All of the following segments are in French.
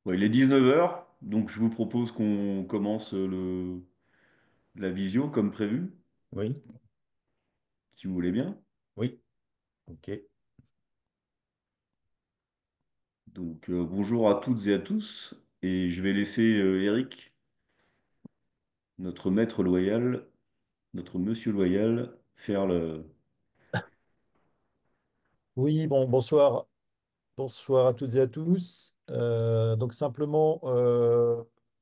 Ouais, il est 19 heures, donc je vous propose qu'on commence la visio comme prévu, Oui, si vous voulez bien. oui, ok. Donc bonjour à toutes et à tous, et je vais laisser Eric, notre maître loyal, notre monsieur loyal, faire le... Oui, bon, bonsoir à toutes et à tous. Donc simplement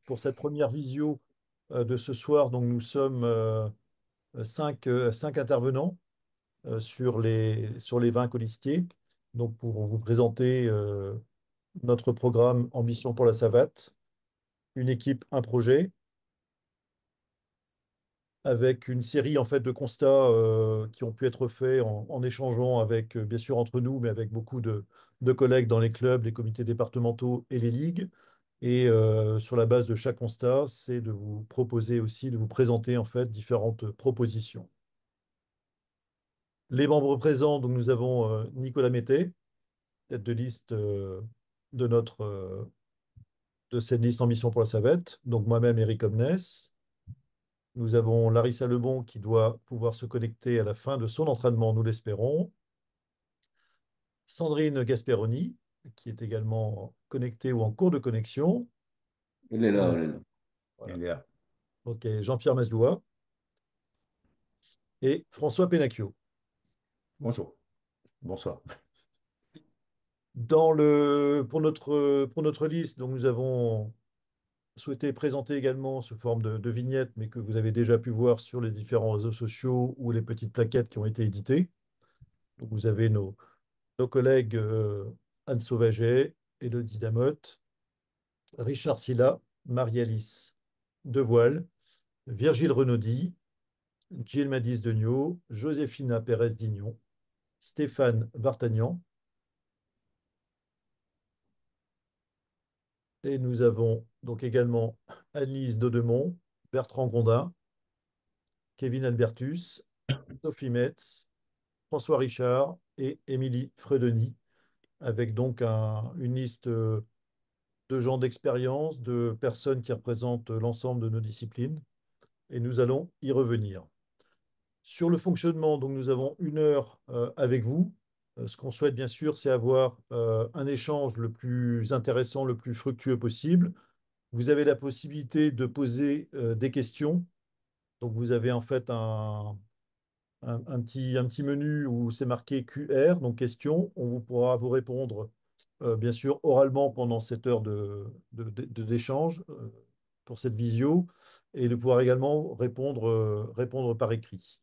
pour cette première visio de ce soir, donc nous sommes cinq intervenants sur les 20 colistiers. Donc pour vous présenter notre programme Ambition pour la savate, une équipe, un projet, avec une série en fait de constats qui ont pu être faits en échangeant avec, bien sûr entre nous, mais avec beaucoup de collègues dans les clubs, les comités départementaux et les ligues. Et sur la base de chaque constat, c'est de vous proposer aussi, de vous présenter en fait différentes propositions. Les membres présents, donc nous avons Nicolas Mété, tête de liste de de cette liste Ambition pour la Savette, donc moi-même Eric Omnes. Nous avons Larissa Lebon qui doit pouvoir se connecter à la fin de son entraînement, nous l'espérons. Sandrine Gasperoni, qui est également connectée ou en cours de connexion. Elle est là, Et elle est là. voilà. Il est là. Ok, Jean-Pierre Masloua et François Pénacchio. Bonjour, bonsoir. Pour notre liste, donc nous avons souhaité présenter également sous forme de vignette, mais que vous avez déjà pu voir sur les différents réseaux sociaux ou les petites plaquettes qui ont été éditées. Donc vous avez nos collègues Anne Sauvaget, Élodie Damotte, Richard Silla, Marie-Alice Devoile, Virgile Renaudy, Gilles Madis Degnaud, Joséphina Pérez-Dignon, Stéphane Vartagnan, et nous avons donc également Annelise Dodemont, Bertrand Gondin, Kevin Albertus, Sophie Metz, François Richard et Émilie Fredeny, avec donc une liste de gens d'expérience, de personnes qui représentent l'ensemble de nos disciplines, et nous allons y revenir. Sur le fonctionnement, donc nous avons une heure avec vous. Ce qu'on souhaite bien sûr, c'est avoir un échange le plus intéressant, le plus fructueux possible. Vous avez la possibilité de poser des questions. Donc vous avez en fait un petit menu où c'est marqué QR, donc questions. On vous pourra vous répondre bien sûr oralement pendant cette heure d'échange pour cette visio et de pouvoir également répondre par écrit.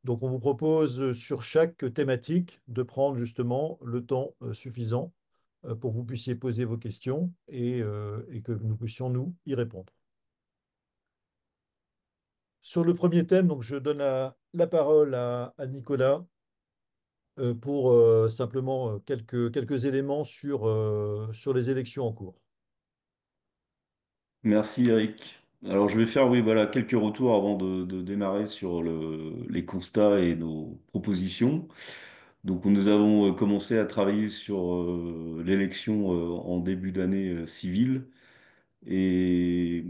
Donc, on vous propose sur chaque thématique de prendre justement le temps suffisant pour que vous puissiez poser vos questions et que nous puissions nous y répondre. Sur le premier thème, donc, je donne la parole à Nicolas pour simplement quelques éléments sur les élections en cours. Merci Eric. Alors je vais faire, oui, voilà, quelques retours avant de démarrer sur les constats et nos propositions. Donc nous avons commencé à travailler sur l'élection en début d'année civile. Et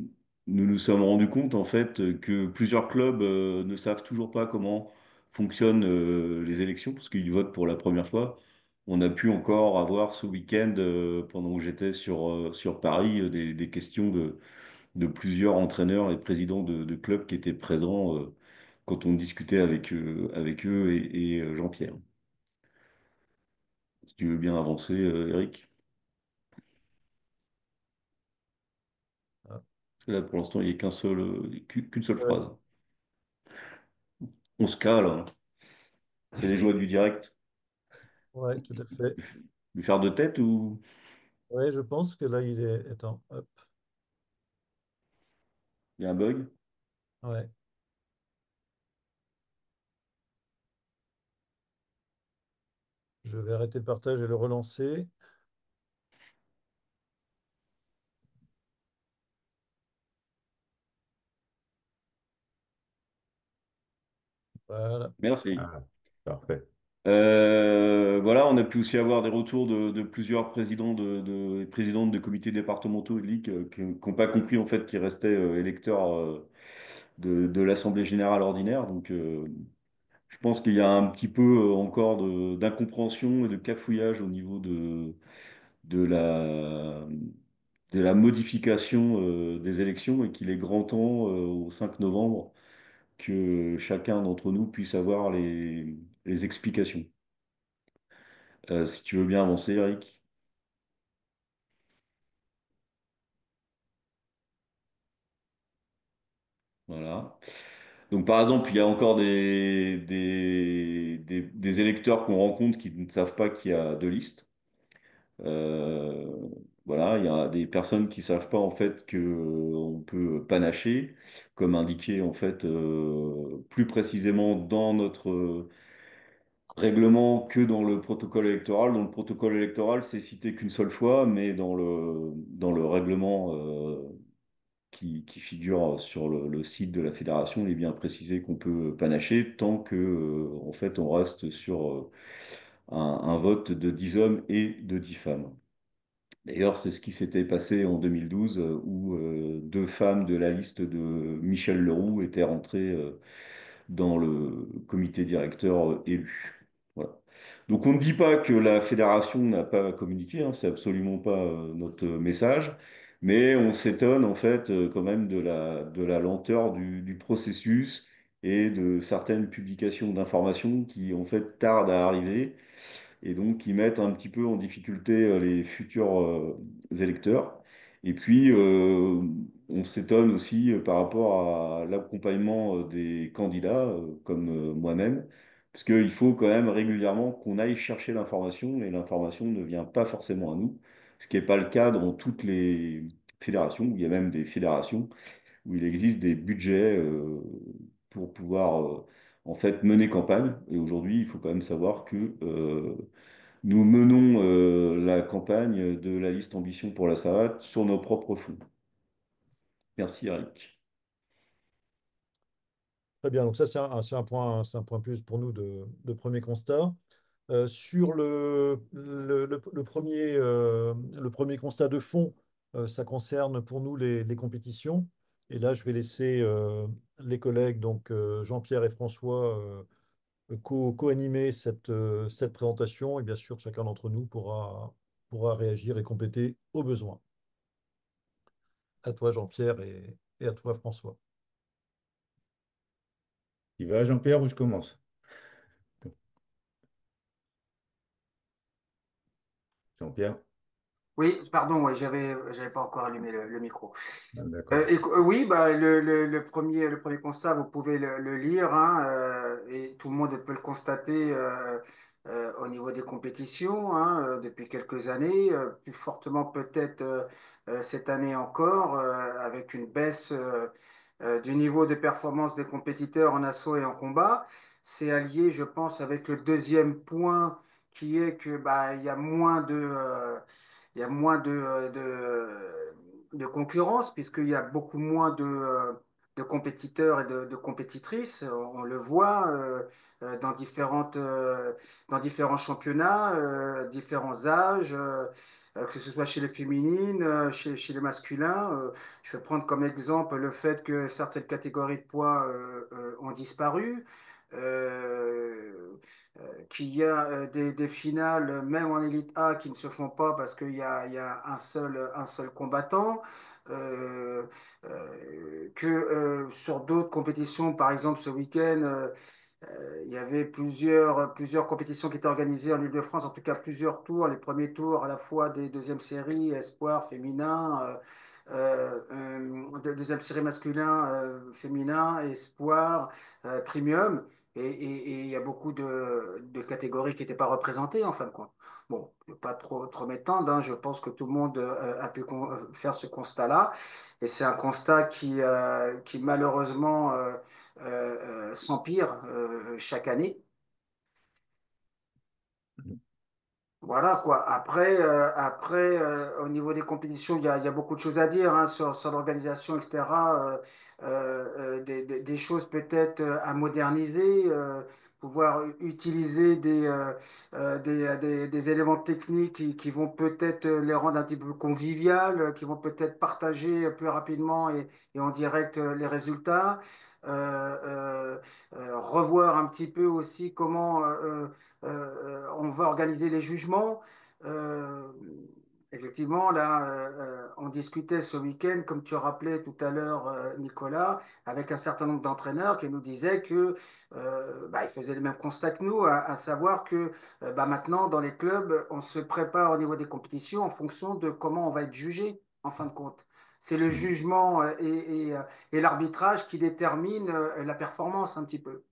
nous nous sommes rendus compte en fait que plusieurs clubs ne savent toujours pas comment fonctionnent les élections parce qu'ils votent pour la première fois. On a pu encore avoir ce week-end, pendant que j'étais sur Paris, des questions de plusieurs entraîneurs et présidents de clubs qui étaient présents quand on discutait avec eux et Jean-Pierre. Si tu veux bien avancer, Eric. Ah, Là, pour l'instant, il n'y a qu'une seule ouais, phrase. On se cale, hein. C'est les joies du direct. ouais, tout à fait. Lui faire de tête ou Ouais, je pense que là, il est. Attends, hop. il y a un bug? Ouais, je vais arrêter le partage et le relancer. Voilà. Merci. Ah, parfait. Voilà, on a pu aussi avoir des retours de plusieurs présidents et présidentes de comités départementaux et de ligue qui n'ont pas compris en fait qu'ils restaient électeurs de l'Assemblée générale ordinaire. Donc, je pense qu'il y a un petit peu encore d'incompréhension et de cafouillage au niveau de de la modification des élections et qu'il est grand temps au 5 novembre que chacun d'entre nous puisse avoir les explications. Si tu veux bien avancer, Eric. Voilà. Donc, par exemple, il y a encore des électeurs qu'on rencontre qui ne savent pas qu'il y a deux listes. Euh, voilà, il y a des personnes qui savent pas en fait que on peut panacher, comme indiqué en fait plus précisément dans notre règlement que dans le protocole électoral. Dans le protocole électoral, c'est cité qu'une seule fois, mais dans le règlement qui figure sur le site de la fédération, il est bien précisé qu'on peut panacher tant que en fait on reste sur un vote de 10 hommes et de 10 femmes. D'ailleurs, c'est ce qui s'était passé en 2012 où deux femmes de la liste de Michel Leroux étaient rentrées dans le comité directeur élu. Voilà. Donc on ne dit pas que la fédération n'a pas communiqué, hein, c'est absolument pas notre message, mais on s'étonne en fait quand même de la lenteur du processus et de certaines publications d'informations qui en fait tardent à arriver et donc qui mettent un petit peu en difficulté les futurs électeurs. Et puis, on s'étonne aussi par rapport à l'accompagnement des candidats, comme moi-même, parce qu'il faut quand même régulièrement qu'on aille chercher l'information, et l'information ne vient pas forcément à nous, ce qui n'est pas le cas dans toutes les fédérations, où il y a même des fédérations où il existe des budgets pour pouvoir en fait mener campagne. Et aujourd'hui, il faut quand même savoir que nous menons la campagne de la liste Ambition pour la savate sur nos propres fonds. Merci Eric. Très bien, donc ça c'est un point plus pour nous de premier constat. Sur le premier constat de fond, ça concerne pour nous les compétitions. Et là, je vais laisser les collègues, donc Jean-Pierre et François, co-animer cette présentation. Et bien sûr, chacun d'entre nous pourra réagir et compléter au besoin. À toi, Jean-Pierre, et à toi, François. Il va, Jean-Pierre, ou je commence? Jean-Pierre? Oui, pardon, ouais, j'avais pas encore allumé le micro. Ah, d'accord. Oui, bah, le premier constat, vous pouvez le lire, hein, et tout le monde peut le constater au niveau des compétitions, hein, depuis quelques années, plus fortement peut-être cette année encore, avec une baisse du niveau de performance des compétiteurs en assaut et en combat. C'est allié, je pense, avec le deuxième point qui est que bah, il y a moins de concurrence, puisqu'il y a beaucoup moins de compétiteurs et de compétitrices. On le voit dans différents championnats, différents âges, que ce soit chez les féminines, chez les masculins. Je vais prendre comme exemple le fait que certaines catégories de poids ont disparu. Euh, qu'il y a des finales, même en Elite A, qui ne se font pas parce qu'il y a un seul combattant. Euh, que sur d'autres compétitions, par exemple ce week-end, il y avait plusieurs compétitions qui étaient organisées en Île-de-France, en tout cas plusieurs tours, les premiers tours à la fois des deuxièmes séries, espoir féminin, deuxième série masculin, féminin, espoir, premium. Et il y a beaucoup de catégories qui n'étaient pas représentées en fin de compte. Bon, je ne vais pas trop m'étendre, hein, je pense que tout le monde a pu faire ce constat-là. Et c'est un constat qui malheureusement s'empire chaque année. Voilà quoi. Au niveau des compétitions, il y a beaucoup de choses à dire hein, sur l'organisation, etc. Des choses peut-être à moderniser. pouvoir utiliser des éléments techniques qui vont peut-être les rendre un petit peu conviviales, qui vont peut-être partager plus rapidement et en direct les résultats. Revoir un petit peu aussi comment on va organiser les jugements. Euh, Effectivement, là, on discutait ce week-end, comme tu rappelais tout à l'heure, Nicolas, avec un certain nombre d'entraîneurs qui nous disaient que bah, ils faisaient le même constat que nous, à savoir que bah, maintenant, dans les clubs, on se prépare au niveau des compétitions en fonction de comment on va être jugé, en fin de compte. C'est le Mm. jugement et l'arbitrage qui détermine la performance un petit peu.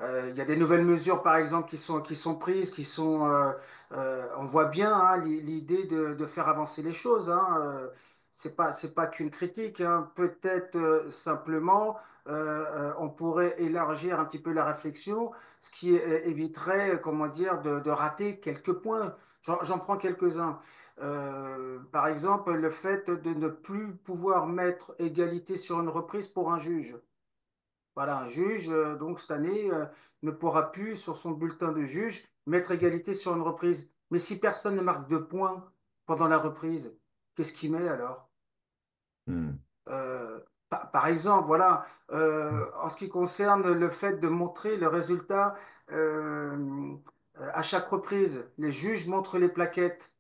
Il y a des nouvelles mesures, par exemple, qui sont prises, on voit bien hein, l'idée de faire avancer les choses. Hein, c'est pas qu'une critique. Hein. Peut-être simplement, on pourrait élargir un petit peu la réflexion, ce qui éviterait, comment dire, de rater quelques points. J'en prends quelques-uns. Par exemple, le fait de ne plus pouvoir mettre égalité sur une reprise pour un juge. Voilà, un juge, donc cette année, ne pourra plus, sur son bulletin de juge, mettre égalité sur une reprise. Mais si personne ne marque de points pendant la reprise, qu'est-ce qu'il met alors? Mm. Euh, Par exemple, voilà, en ce qui concerne le fait de montrer le résultat à chaque reprise, les juges montrent les plaquettes.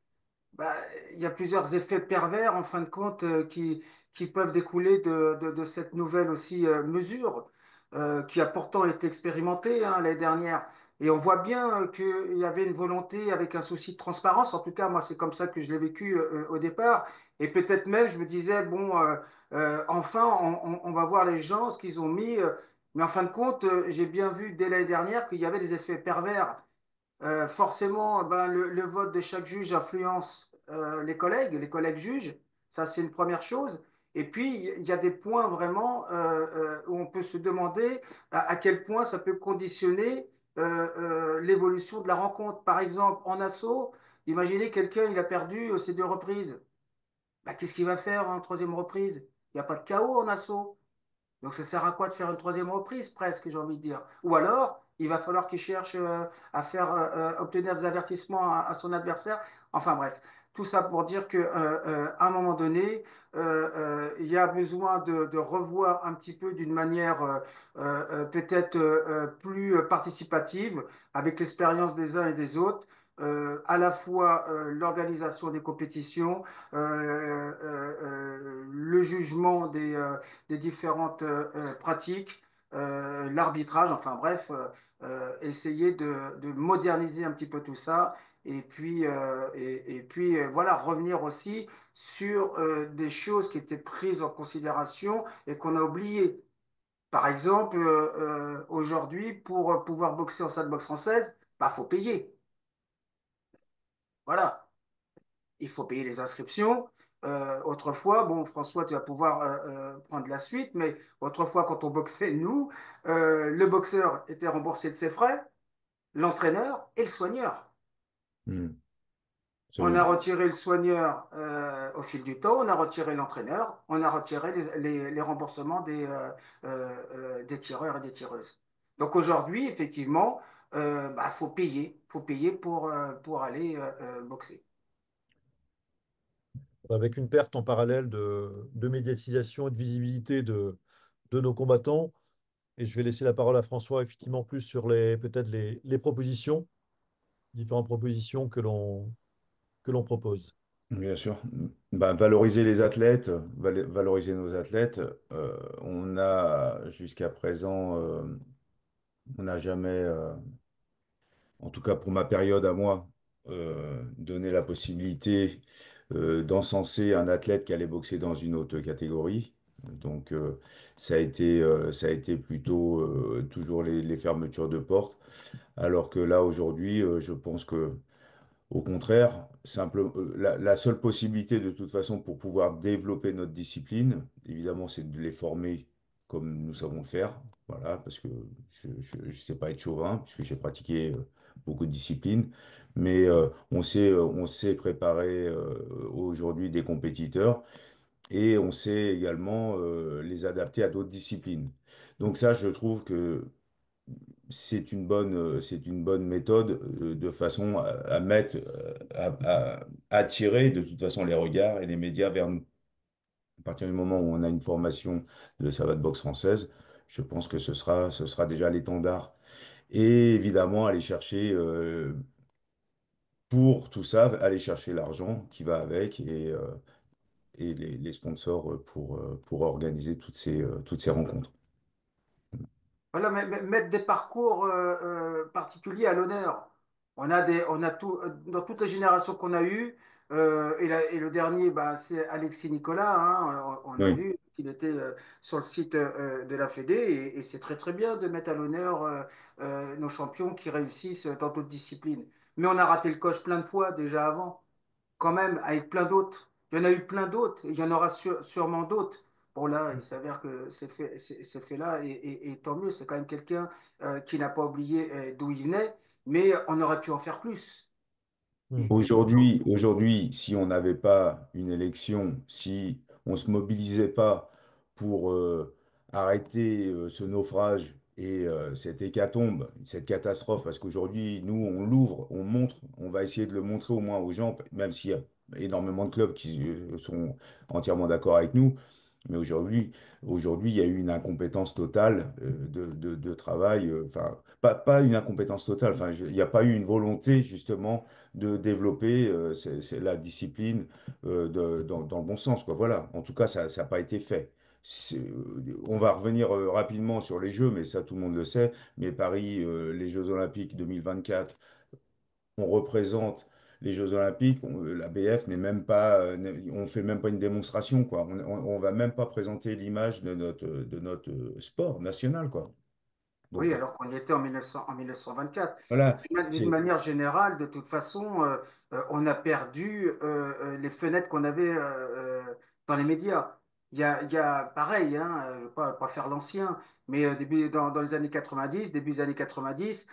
Bah, il y a plusieurs effets pervers, en fin de compte, qui peuvent découler de cette nouvelle aussi mesure, qui a pourtant été expérimentée hein, l'année dernière. Et on voit bien qu'il y avait une volonté avec un souci de transparence. En tout cas, moi, c'est comme ça que je l'ai vécu au départ. Et peut-être même, je me disais, bon, enfin, on va voir les gens, ce qu'ils ont mis. Mais en fin de compte, j'ai bien vu dès l'année dernière qu'il y avait des effets pervers. Forcément, ben, le vote de chaque juge influence les collègues juges. Ça, c'est une première chose. Et puis, il y a des points vraiment où on peut se demander à quel point ça peut conditionner l'évolution de la rencontre. Par exemple, en assaut, imaginez quelqu'un, il a perdu ses deux reprises. Ben, qu'est-ce qu'il va faire en troisième reprise? Il n'y a pas de chaos en assaut. Donc ça sert à quoi de faire une troisième reprise, presque, j'ai envie de dire. Ou alors, il va falloir qu'il cherche à faire obtenir des avertissements son adversaire. Enfin bref, tout ça pour dire que à un moment donné, il y a besoin de revoir un petit peu d'une manière peut-être plus participative, avec l'expérience des uns et des autres. À la fois l'organisation des compétitions, le jugement des différentes pratiques, l'arbitrage, enfin bref, essayer de moderniser un petit peu tout ça et puis voilà, revenir aussi sur des choses qui étaient prises en considération et qu'on a oubliées. Par exemple, aujourd'hui, pour pouvoir boxer en salle de boxe française, bah, faut payer. Voilà. Il faut payer les inscriptions. Autrefois, bon, François, tu vas pouvoir prendre la suite, mais autrefois, quand on boxait, nous, le boxeur était remboursé de ses frais, l'entraîneur et le soigneur. Mm. On a Absolument. retiré le soigneur au fil du temps, on a retiré l'entraîneur, on a retiré les remboursements des tireurs et des tireuses. Donc aujourd'hui, effectivement, bah, faut payer pour aller boxer. Avec une perte en parallèle de médiatisation et de visibilité de nos combattants. Et je vais laisser la parole à François, effectivement, plus sur peut-être les propositions, différentes propositions que l'on propose. Bien sûr. Ben, valoriser les athlètes, valoriser nos athlètes. On a jusqu'à présent, on n'a jamais, en tout cas pour ma période à moi, donné la possibilité d'encenser un athlète qui allait boxer dans une autre catégorie. Donc ça a été plutôt toujours les fermetures de portes. Alors que là aujourd'hui, je pense que au contraire, la seule possibilité de toute façon pour pouvoir développer notre discipline, évidemment, c'est de les former comme nous savons le faire. Voilà, parce que je ne sais pas être chauvin, puisque j'ai pratiqué beaucoup de disciplines. Mais on sait préparer aujourd'hui des compétiteurs et on sait également les adapter à d'autres disciplines. Donc ça, je trouve que c'est une bonne méthode de façon à mettre, à attirer de toute façon les regards et les médias vers nous. À partir du moment où on a une formation de savate boxe française, je pense que ce sera déjà l'étendard. Et évidemment, aller chercher, pour tout ça, aller chercher l'argent qui va avec et les sponsors pour organiser toutes ces rencontres. Voilà, mettre des parcours particuliers à l'honneur. On a tout, dans toutes les générations qu'on a eues, et le dernier, bah, c'est Alexis Nicolas, hein, on a Oui. vu qu'il était sur le site de la Fédé, et c'est très très bien de mettre à l'honneur nos champions qui réussissent dans d'autres disciplines. Mais on a raté le coche plein de fois déjà avant quand même, avec plein d'autres. Il y en a eu plein d'autres, et il y en aura sûrement d'autres. Bon, là, il s'avère que c'est fait là, et tant mieux, c'est quand même quelqu'un qui n'a pas oublié d'où il venait, mais on aurait pu en faire plus. Hmm. Aujourd'hui, si on n'avait pas une élection, si on ne se mobilisait pas pour arrêter ce naufrage et cette hécatombe, cette catastrophe, parce qu'aujourd'hui, nous, on l'ouvre, on montre, on va essayer de le montrer au moins aux gens, même s'il y a énormément de clubs qui sont entièrement d'accord avec nous, mais aujourd'hui, il y a eu une incompétence totale de travail, enfin, pas une incompétence totale, enfin, il n'y a pas eu une volonté justement de développer c'est la discipline dans le bon sens, quoi. Voilà, en tout cas, ça n'a pas été fait. On va revenir rapidement sur les Jeux, mais ça, tout le monde le sait. Mais Paris, les Jeux Olympiques 2024, on représente les Jeux Olympiques, la BF n'est même pas, on fait même pas une démonstration, quoi. On va même pas présenter l'image de notre sport national, quoi. Oui, Donc alors qu'on y était en 1924. Et voilà, puis, d'une c'est manière générale, de toute façon, on a perdu les fenêtres qu'on avait dans les médias. Il y a pareil, hein, je ne veux pas faire l'ancien, mais dans les années 90, début des années 90,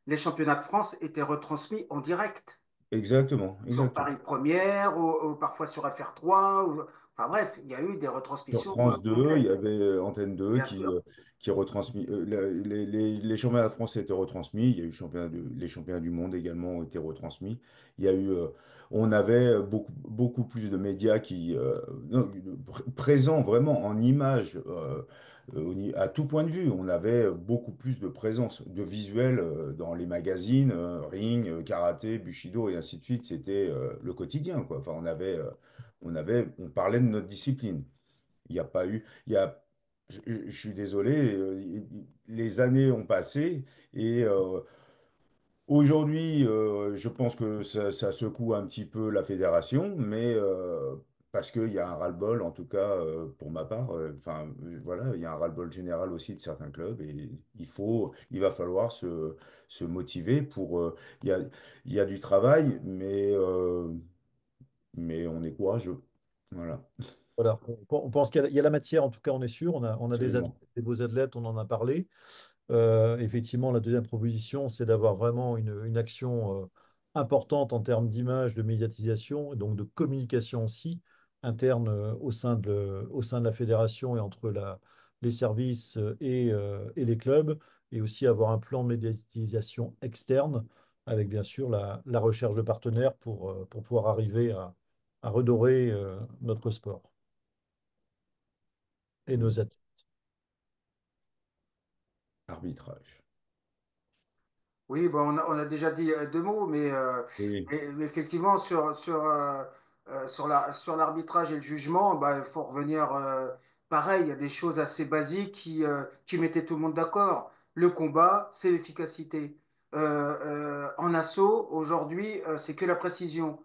les championnats de France étaient retransmis en direct exactement, sur exactement. Paris Première, ou parfois sur FR3. Enfin bref, il y a eu des Sur retransmissions France 2, il y complètes, avait Antenne 2 bien sûr. qui retransmis. Les championnats de France étaient retransmis. Il y a eu les championnats du monde également ont été retransmis. Il y a eu, on avait beaucoup plus de médias qui non, présents vraiment en images à tout point de vue. On avait beaucoup plus de présence, de visuels dans les magazines, Ring, Karaté, Bushido et ainsi de suite. C'était le quotidien, quoi. Enfin, on parlait de notre discipline. Il n'y a pas eu, il y a, je suis désolé, les années ont passé et aujourd'hui, je pense que ça secoue un petit peu la fédération, mais parce qu'il y a un ras-le-bol, en tout cas pour ma part, enfin voilà, il y a un ras-le-bol général aussi de certains clubs et il va falloir se motiver pour, il y a du travail, mais on est courageux. Voilà, Voilà. On pense qu'il y a la matière, en tout cas, on est sûr. On a des athlètes, absolument. des beaux athlètes, on en a parlé. Effectivement, la deuxième proposition, c'est d'avoir vraiment une action importante en termes d'image, de médiatisation et donc de communication aussi interne au sein de la fédération et entre les services et les clubs, et aussi avoir un plan de médiatisation externe avec bien sûr la recherche de partenaires pour pouvoir arriver à redorer notre sport et nos athlètes. Arbitrage. Oui, bon, on a déjà dit deux mots, Oui. mais effectivement, sur l'arbitrage et le jugement, bah, il faut revenir pareil. Il y a des choses assez basiques qui mettaient tout le monde d'accord. Le combat, c'est l'efficacité. En assaut, aujourd'hui, c'est que la précision.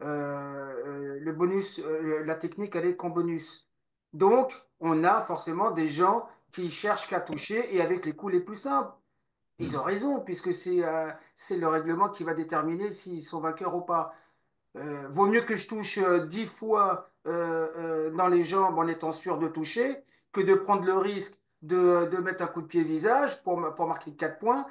Le bonus, la technique, elle est qu'en bonus. Donc, on a forcément des gens qui cherchent qu'à toucher et avec les coups les plus simples. Ils ont Mm. raison, puisque c'est le règlement qui va déterminer s'ils sont vainqueurs ou pas. Vaut mieux que je touche 10 fois dans les jambes en étant sûr de toucher que de prendre le risque de mettre un coup de pied visage pour marquer 4 points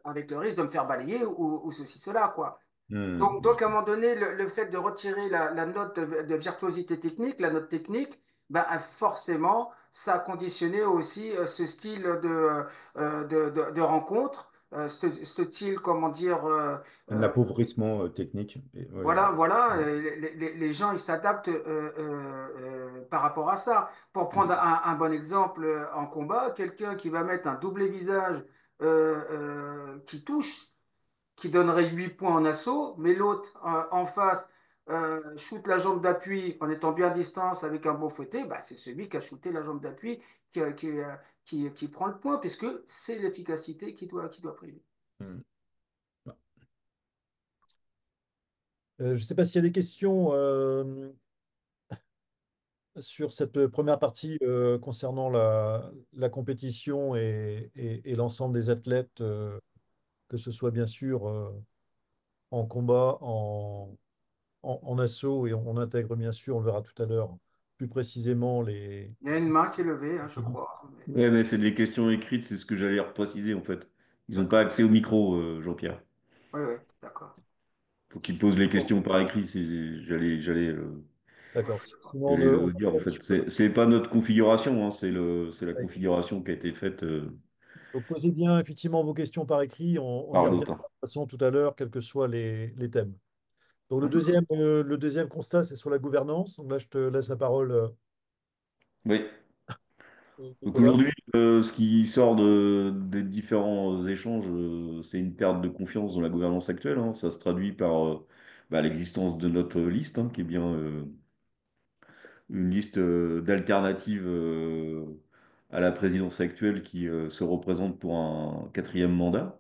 avec le risque de me faire balayer ou ceci, cela, quoi. Donc, à un moment donné, le fait de retirer la note de virtuosité technique, la note technique, ben, forcément, ça a conditionné aussi ce style de rencontre, ce style, comment dire, Un appauvrissement technique. Oui, voilà, voilà, les gens, ils s'adaptent par rapport à ça. Pour prendre un bon exemple en combat, quelqu'un qui va mettre un doublé visage qui touche, qui donnerait 8 points en assaut, mais l'autre en face shoot la jambe d'appui en étant bien à distance avec un bon fouetté, bah, c'est celui qui a shooté la jambe d'appui qui prend le point, puisque c'est l'efficacité qui doit primer. Mm. Je ne sais pas s'il y a des questions sur cette première partie concernant la compétition et l'ensemble des athlètes, que ce soit bien sûr en combat, en assaut, et on intègre bien sûr, on le verra tout à l'heure, plus précisément Il y a une main qui est levée, hein, je les crois. listes. Ouais, mais c'est des questions écrites, c'est ce que j'allais repréciser en fait. Ils n'ont pas D'accord. accès au micro, Jean-Pierre. Oui, oui, d'accord. Faut qu'ils posent les Bon, questions par écrit. d'accord. Sinon, J'allais on le dire en enchaîne fait. sur C'est pas notre configuration, hein, c'est la ouais. configuration qui a été faite Donc, posez bien effectivement vos questions par écrit. On y par reviendra l'autre. de toute façon tout à l'heure, quels que soient les thèmes. Donc, Mhm. le deuxième constat, c'est sur la gouvernance. Donc là, je te laisse la parole, Oui. Donc Nicolas. aujourd'hui, ce qui sort des différents échanges, c'est une perte de confiance dans la gouvernance actuelle, hein. Ça se traduit par l'existence de notre liste, hein, qui est bien une liste d'alternatives à la présidence actuelle qui se représente pour un quatrième mandat.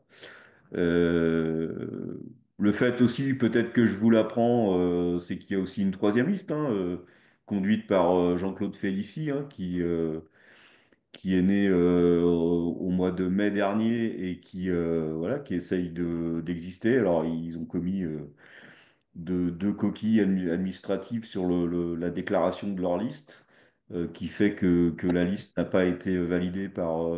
Euh, le fait aussi, peut-être que je vous l'apprends, c'est qu'il y a aussi une troisième liste, hein, conduite par Jean-Claude Félicie, hein, qui est né au mois de mai dernier et qui essaye d'exister. Alors, ils ont commis deux coquilles administratives sur la déclaration de leur liste, qui fait que la liste n'a pas été validée par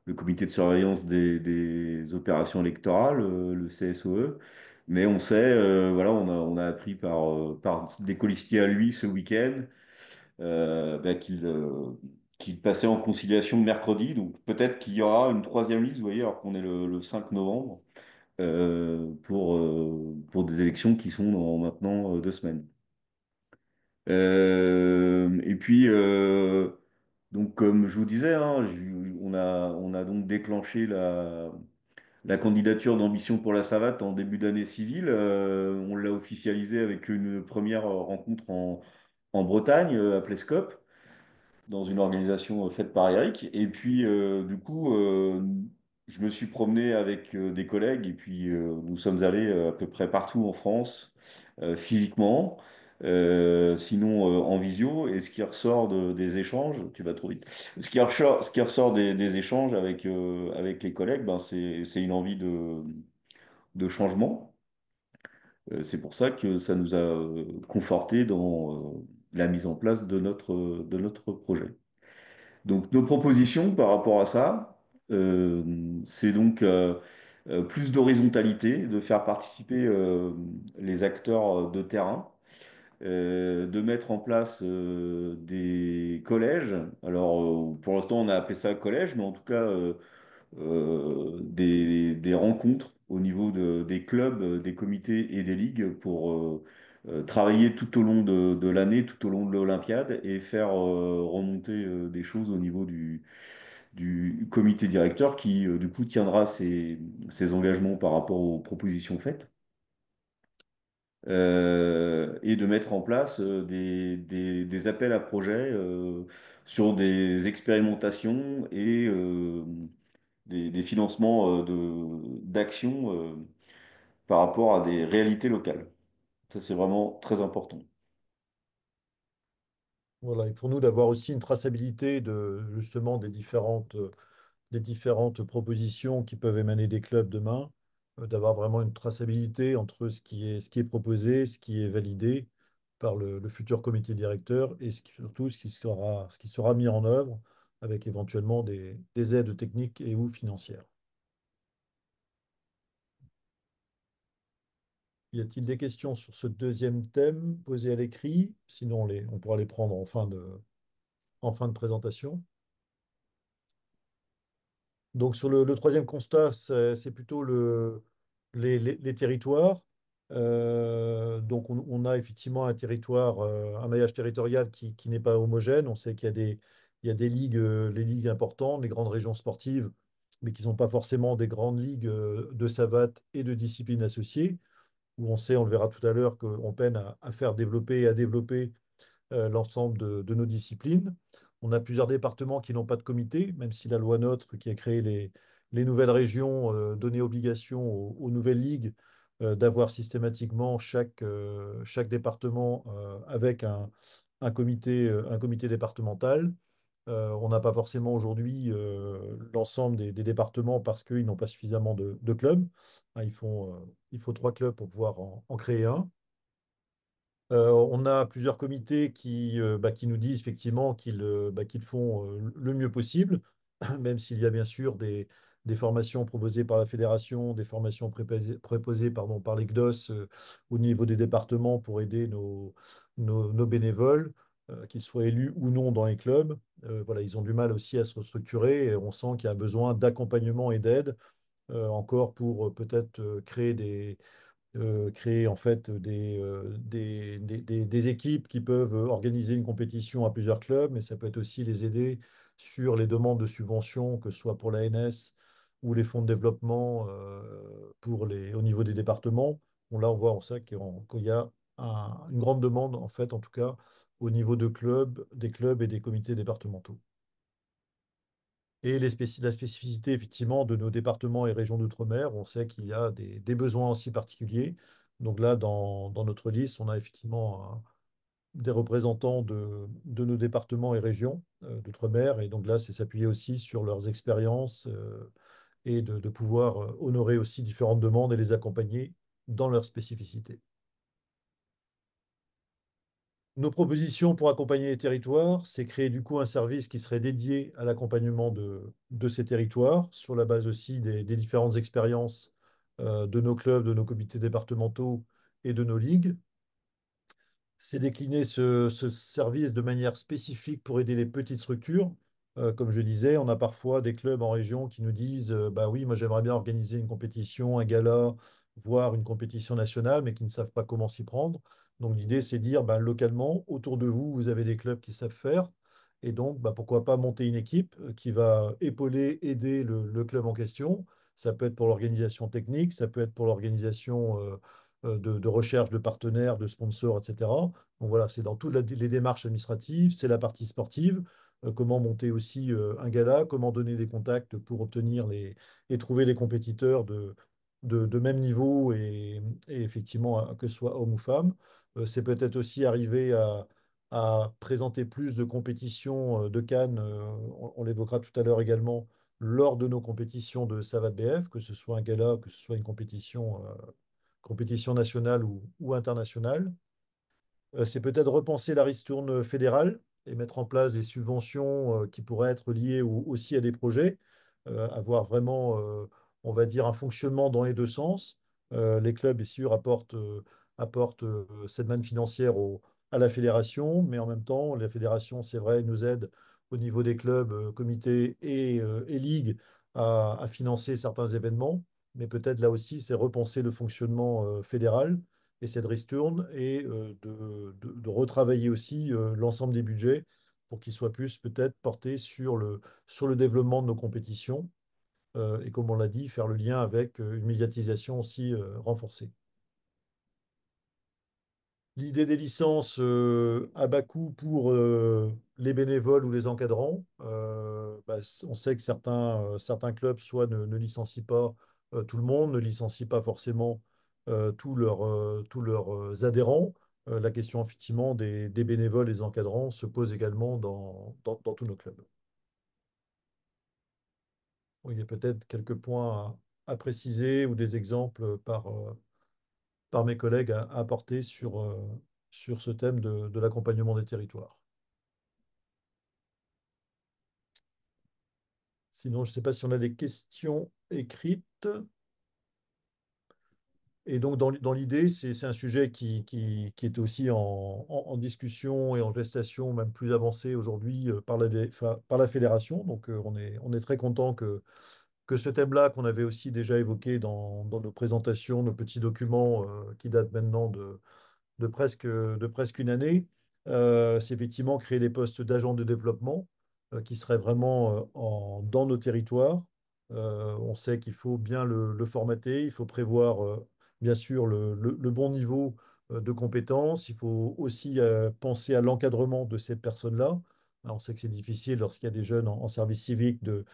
le comité de surveillance des opérations électorales, le CSOE. Mais on sait, voilà, on a appris par des colistiers à lui ce week-end qu'il passait en conciliation mercredi. Donc peut-être qu'il y aura une troisième liste, vous voyez, alors qu'on est le 5 novembre, pour des élections qui sont dans maintenant 2 semaines. Et puis, donc, comme je vous disais, hein, on a donc déclenché la candidature d'Ambition pour la Savate en début d'année civile. On l'a officialisé avec une première rencontre en Bretagne, à Plescope, dans une organisation faite par Eric. Et puis, du coup, je me suis promené avec des collègues et puis nous sommes allés à peu près partout en France, physiquement, sinon en visio. Et ce qui ressort des échanges, tu vas trop vite, ce qui ressort des échanges avec les collègues, ben, c'est une envie de changement. C'est pour ça que ça nous a conforté dans la mise en place de notre projet. Donc nos propositions par rapport à ça, c'est donc plus d'horizontalité, de faire participer les acteurs de terrain, de mettre en place des collèges. Alors pour l'instant on a appelé ça collège, mais en tout cas des rencontres au niveau des clubs, des comités et des ligues pour travailler tout au long de l'année, tout au long de l'Olympiade et faire remonter des choses au niveau du comité directeur qui, du coup, tiendra ses engagements par rapport aux propositions faites. Et de mettre en place des appels à projets sur des expérimentations et des financements d'actions par rapport à des réalités locales. Ça, c'est vraiment très important. Voilà, et pour nous d'avoir aussi une traçabilité justement des différentes propositions qui peuvent émaner des clubs demain, d'avoir vraiment une traçabilité entre ce qui est proposé, ce qui est validé par le futur comité directeur et surtout ce qui sera mis en œuvre avec éventuellement des aides techniques et ou financières. Y a-t-il des questions sur ce deuxième thème posé à l'écrit? Sinon, on pourra les prendre en fin de présentation. Donc sur le troisième constat, c'est plutôt les territoires. Donc on a effectivement un territoire, un maillage territorial qui n'est pas homogène. On sait il y a des ligues, les ligues importantes, les grandes régions sportives, mais qui ne sont pas forcément des grandes ligues de savates et de disciplines associées, où on sait, on le verra tout à l'heure, qu'on peine à faire développer et à développer l'ensemble de nos disciplines. On a plusieurs départements qui n'ont pas de comité, même si la loi NOTRe, qui a créé les nouvelles régions, donnait obligation aux nouvelles ligues d'avoir systématiquement chaque département avec un comité départemental. On n'a pas forcément aujourd'hui l'ensemble des départements parce qu'ils n'ont pas suffisamment de clubs. Hein, il faut 3 clubs pour pouvoir en créer un. On a plusieurs comités qui nous disent effectivement qu'ils font le mieux possible, même s'il y a bien sûr des formations proposées par la fédération, des formations préposées, pardon, par les GDOS au niveau des départements pour aider nos bénévoles, qu'ils soient élus ou non dans les clubs. Voilà, ils ont du mal aussi à se structurer et on sent qu'il y a besoin d'accompagnement et d'aide encore pour peut-être créer en fait des équipes qui peuvent organiser une compétition à plusieurs clubs, mais ça peut être aussi les aider sur les demandes de subventions, que ce soit pour la l'ANS ou les fonds de développement au niveau des départements. Bon, là, on voit en ça qu'il y a une grande demande, en fait, en tout cas, au niveau des clubs et des comités départementaux. Et la spécificité, effectivement, de nos départements et régions d'outre-mer, on sait qu'il y a des besoins aussi particuliers. Donc là, dans notre liste, on a effectivement des représentants de nos départements et régions d'outre-mer. Et donc là, c'est s'appuyer aussi sur leurs expériences et de pouvoir honorer aussi différentes demandes et les accompagner dans leurs spécificités. Nos propositions pour accompagner les territoires, c'est créer du coup un service qui serait dédié à l'accompagnement de ces territoires, sur la base aussi des différentes expériences de nos clubs, de nos comités départementaux et de nos ligues. C'est décliner ce service de manière spécifique pour aider les petites structures. Comme je disais, on a parfois des clubs en région qui nous disent, bah oui, moi j'aimerais bien organiser une compétition, un gala, voire une compétition nationale, mais qui ne savent pas comment s'y prendre. Donc l'idée, c'est de dire, bah, localement, autour de vous, vous avez des clubs qui savent faire. Et donc, bah, pourquoi pas monter une équipe qui va épauler, aider le club en question. Ça peut être pour l'organisation technique, ça peut être pour l'organisation de recherche de partenaires, de sponsors, etc. Donc voilà, c'est dans toutes les démarches administratives, c'est la partie sportive, comment monter aussi un gala, comment donner des contacts pour obtenir et trouver les compétiteurs de même niveau et effectivement, que ce soit homme ou femme. C'est peut-être aussi arriver à présenter plus de compétitions de Cannes, on l'évoquera tout à l'heure également, lors de nos compétitions de Savate BF, que ce soit un gala, que ce soit une compétition nationale ou internationale. C'est peut-être repenser la ristourne fédérale et mettre en place des subventions qui pourraient être liées aussi à des projets, avoir vraiment, on va dire, un fonctionnement dans les deux sens. Les clubs, bien sûr, apportent cette manne financière à la fédération, mais en même temps, la fédération, c'est vrai, nous aide au niveau des clubs, comités et ligues à financer certains événements. Mais peut-être là aussi, c'est repenser le fonctionnement fédéral et cette ristourne et de retravailler aussi l'ensemble des budgets pour qu'ils soient plus peut-être portés sur le développement de nos compétitions et comme on l'a dit, faire le lien avec une médiatisation aussi renforcée. L'idée des licences à bas coût pour les bénévoles ou les encadrants, bah, on sait que certains clubs soit ne licencient pas tout le monde, ne licencient pas forcément tous leurs adhérents. La question effectivement des bénévoles et des encadrants se pose également dans tous nos clubs. Bon, il y a peut-être quelques points à préciser ou des exemples par mes collègues à apporter sur ce thème de l'accompagnement des territoires. Sinon, je ne sais pas si on a des questions écrites. Et donc, dans l'idée, c'est un sujet qui est aussi en discussion et en gestation, même plus avancé aujourd'hui par la fédération. Donc, on est très content que ce thème-là, qu'on avait aussi déjà évoqué dans nos présentations, nos petits documents qui datent maintenant de presque une année, c'est effectivement créer des postes d'agents de développement qui seraient vraiment dans nos territoires. On sait qu'il faut bien le formater, il faut prévoir bien sûr le bon niveau de compétences, il faut aussi penser à l'encadrement de ces personnes-là. Alors, on sait que c'est difficile lorsqu'il y a des jeunes en service civique de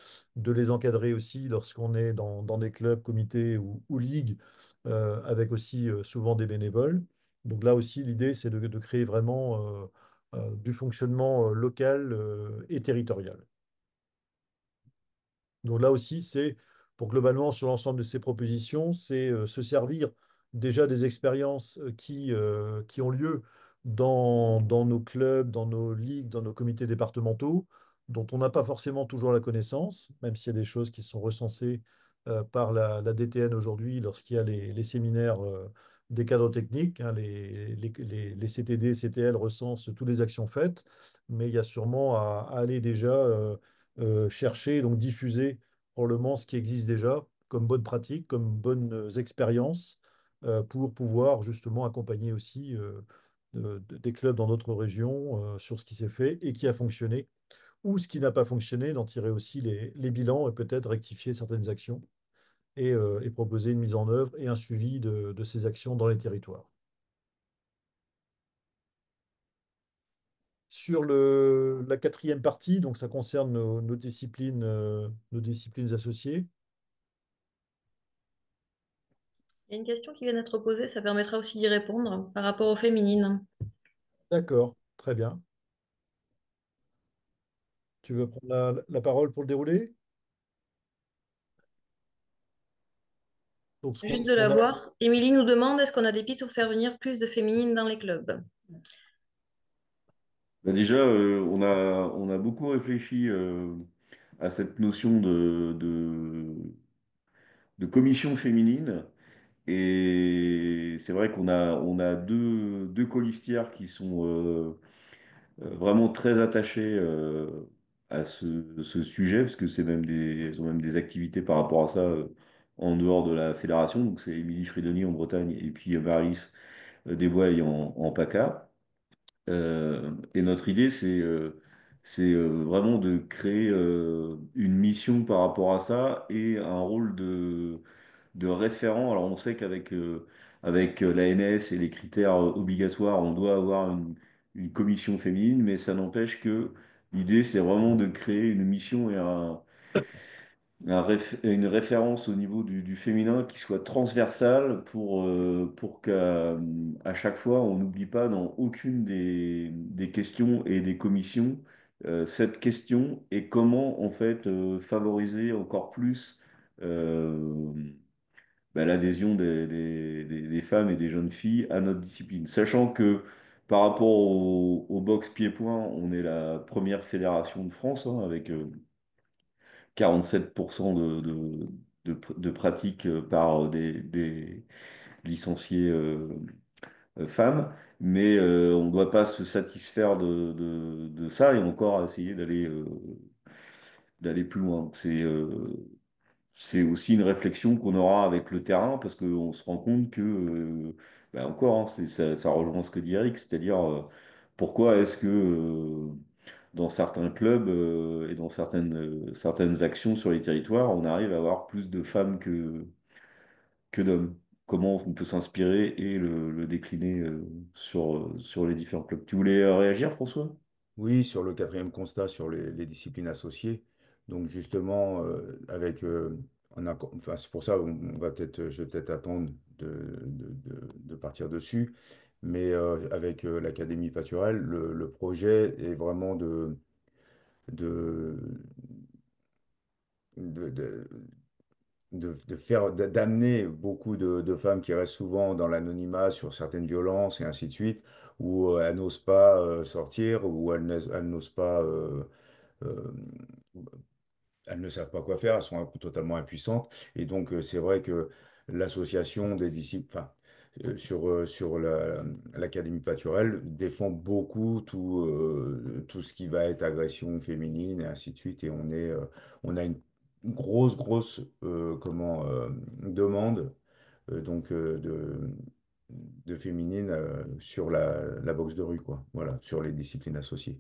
les encadrer aussi lorsqu'on est dans des clubs, comités ou ligues, avec aussi souvent des bénévoles. Donc là aussi, l'idée, c'est de créer vraiment du fonctionnement local et territorial. Donc là aussi, c'est pour globalement, sur l'ensemble de ces propositions, c'est se servir déjà des expériences qui ont lieu dans nos clubs, dans nos ligues, dans nos comités départementaux, dont on n'a pas forcément toujours la connaissance, même s'il y a des choses qui sont recensées par la DTN aujourd'hui lorsqu'il y a les séminaires des cadres techniques. Hein, les CTD, CTL recensent toutes les actions faites, mais il y a sûrement à aller déjà chercher, donc diffuser probablement ce qui existe déjà comme bonne pratique, comme bonnes expériences pour pouvoir justement accompagner aussi des clubs dans d'autres régions sur ce qui s'est fait et qui a fonctionné, ou ce qui n'a pas fonctionné, d'en tirer aussi les bilans et peut-être rectifier certaines actions et proposer une mise en œuvre et un suivi de ces actions dans les territoires. Sur la quatrième partie, donc ça concerne nos disciplines associées. Il y a une question qui vient d'être posée, ça permettra aussi d'y répondre par rapport aux féminines. D'accord, très bien. Tu veux prendre la parole pour le dérouler? Donc, Juste ce de la qu'on a, voir. Émilie nous demande, est-ce qu'on a des pistes pour faire venir plus de féminines dans les clubs? Bah déjà, on a beaucoup réfléchi à cette notion de commission féminine. Et c'est vrai on a deux colistières qui sont vraiment très attachées à ce sujet, parce que elles ont même des activités par rapport à ça en dehors de la fédération. Donc c'est Émilie Fridoni en Bretagne et puis Maris Desvoye en PACA. Et notre idée, c'est vraiment de créer une mission par rapport à ça et un rôle de référent. Alors on sait avec l'ANS et les critères obligatoires, on doit avoir une commission féminine, mais ça n'empêche que l'idée, c'est vraiment de créer une mission et une référence au niveau du féminin qui soit transversale pour à chaque fois, on n'oublie pas dans aucune des questions et des commissions cette question et comment en fait favoriser encore plus l'adhésion des femmes et des jeunes filles à notre discipline. Sachant que par rapport au boxe pied-point, on est la première fédération de France hein, avec 47% de pratiques par des licenciés femmes, mais on ne doit pas se satisfaire de ça et encore essayer d'aller plus loin. C'est aussi une réflexion qu'on aura avec le terrain parce qu'on se rend compte que, encore, hein, ça rejoint ce que dit Eric, c'est-à-dire pourquoi est-ce que dans certains clubs et dans certaines actions sur les territoires, on arrive à avoir plus de femmes que d'hommes. Comment on peut s'inspirer et le décliner sur les différents clubs. Tu voulais réagir, François? Oui, sur le quatrième constat sur les disciplines associées. Donc justement, enfin, c'est pour ça je vais peut-être attendre de partir dessus. Mais avec l'Académie Paturelle, le projet est vraiment de, de, de, d'amener beaucoup de femmes qui restent souvent dans l'anonymat sur certaines violences et ainsi de suite, où elles n'osent pas sortir, où elles n'osent pas euh, elles ne savent pas quoi faire, elles sont totalement impuissantes. Et donc, c'est vrai que l'association des disciples, enfin, sur l'Académie Paturelle, défend beaucoup tout ce qui va être agression féminine et ainsi de suite. Et on a une grosse demande donc de féminine sur la boxe de rue, quoi. Voilà, sur les disciplines associées.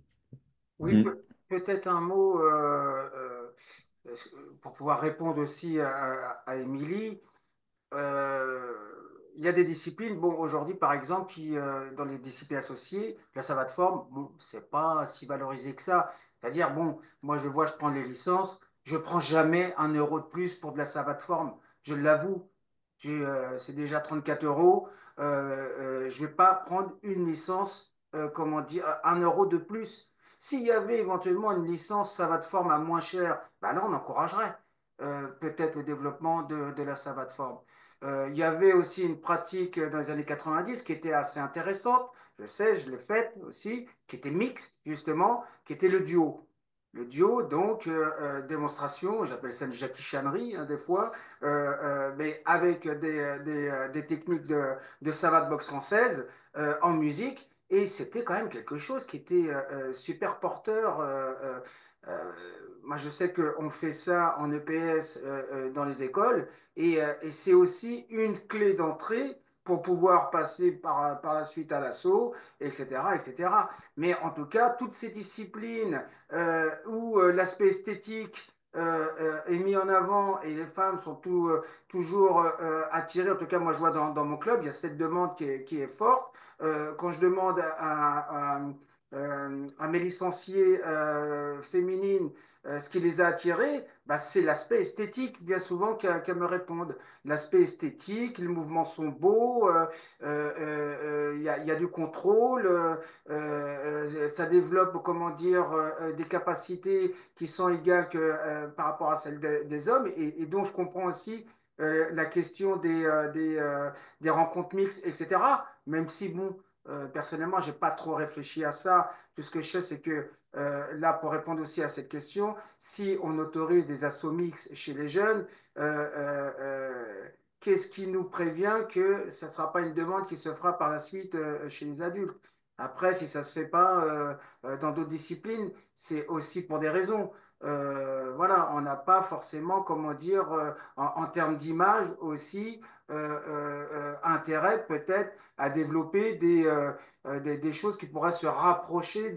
Oui, Voilà. Mm. peut-être un mot pour pouvoir répondre aussi à Émilie. Euh, il y a des disciplines, bon, aujourd'hui par exemple, dans les disciplines associées, la savate forme, bon, c'est pas si valorisé que ça. C'est-à-dire, bon, moi je vois, je prends les licences, je prends jamais 1 euro de plus pour de la savate forme, je l'avoue. C'est déjà 34 euros. Je vais pas prendre une licence, comment dire, 1 euro de plus. S'il y avait éventuellement une licence savate forme à moins cher, bah là on encouragerait peut-être le développement de la savate forme. Il y avait aussi une pratique dans les années 90 qui était assez intéressante, je sais, je l'ai faite aussi, qui était mixte justement, qui était le duo. Le duo, donc, démonstration, j'appelle ça une jackie-chanerie hein, des fois, mais avec des techniques de savate boxe française en musique. Et c'était quand même quelque chose qui était super porteur. Euh, Moi, je sais qu'on fait ça en EPS dans les écoles. Et c'est aussi une clé d'entrée pour pouvoir passer par la suite à l'assaut, etc., etc. Mais en tout cas, toutes ces disciplines où l'aspect esthétique est mis en avant et les femmes sont toujours attirées, en tout cas moi je vois dans mon club, il y a cette demande qui est forte. Quand je demande à mes licenciés féminines ce qui les a attirés, bah, c'est l'aspect esthétique, bien souvent, qu'elles me répondent. L'aspect esthétique, les mouvements sont beaux, y a du contrôle, ça développe, comment dire, des capacités qui sont égales par rapport à celles des hommes. Et donc, je comprends aussi la question des rencontres mixtes, etc. Même si, bon, personnellement, j'ai pas trop réfléchi à ça. Tout ce que je sais, c'est que là, pour répondre aussi à cette question, si on autorise des assauts mixtes chez les jeunes, qu'est-ce qui nous prévient que ça ne sera pas une demande qui se fera par la suite chez les adultes? Après, si ça ne se fait pas dans d'autres disciplines, c'est aussi pour des raisons. Voilà, on n'a pas forcément, comment dire, en termes d'image aussi, intérêt peut-être à développer des choses qui pourraient se rapprocher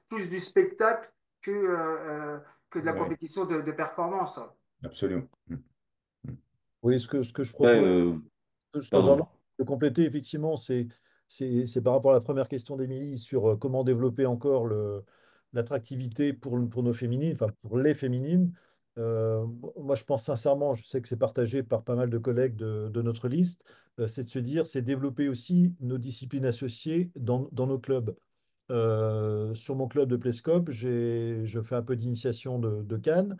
plus du spectacle que de la Ouais, compétition de performance. absolument. Oui, ce que je Ouais, propose, ce que pardon. j'en de compléter, effectivement, c'est par rapport à la première question d'Émilie sur comment développer encore l'attractivité pour nos féminines, enfin pour les féminines. Euh, Moi, je pense sincèrement, je sais que c'est partagé par pas mal de collègues de notre liste, c'est de se dire, c'est développer aussi nos disciplines associées dans nos clubs. Sur mon club de Plescope, je fais un peu d'initiation de Cannes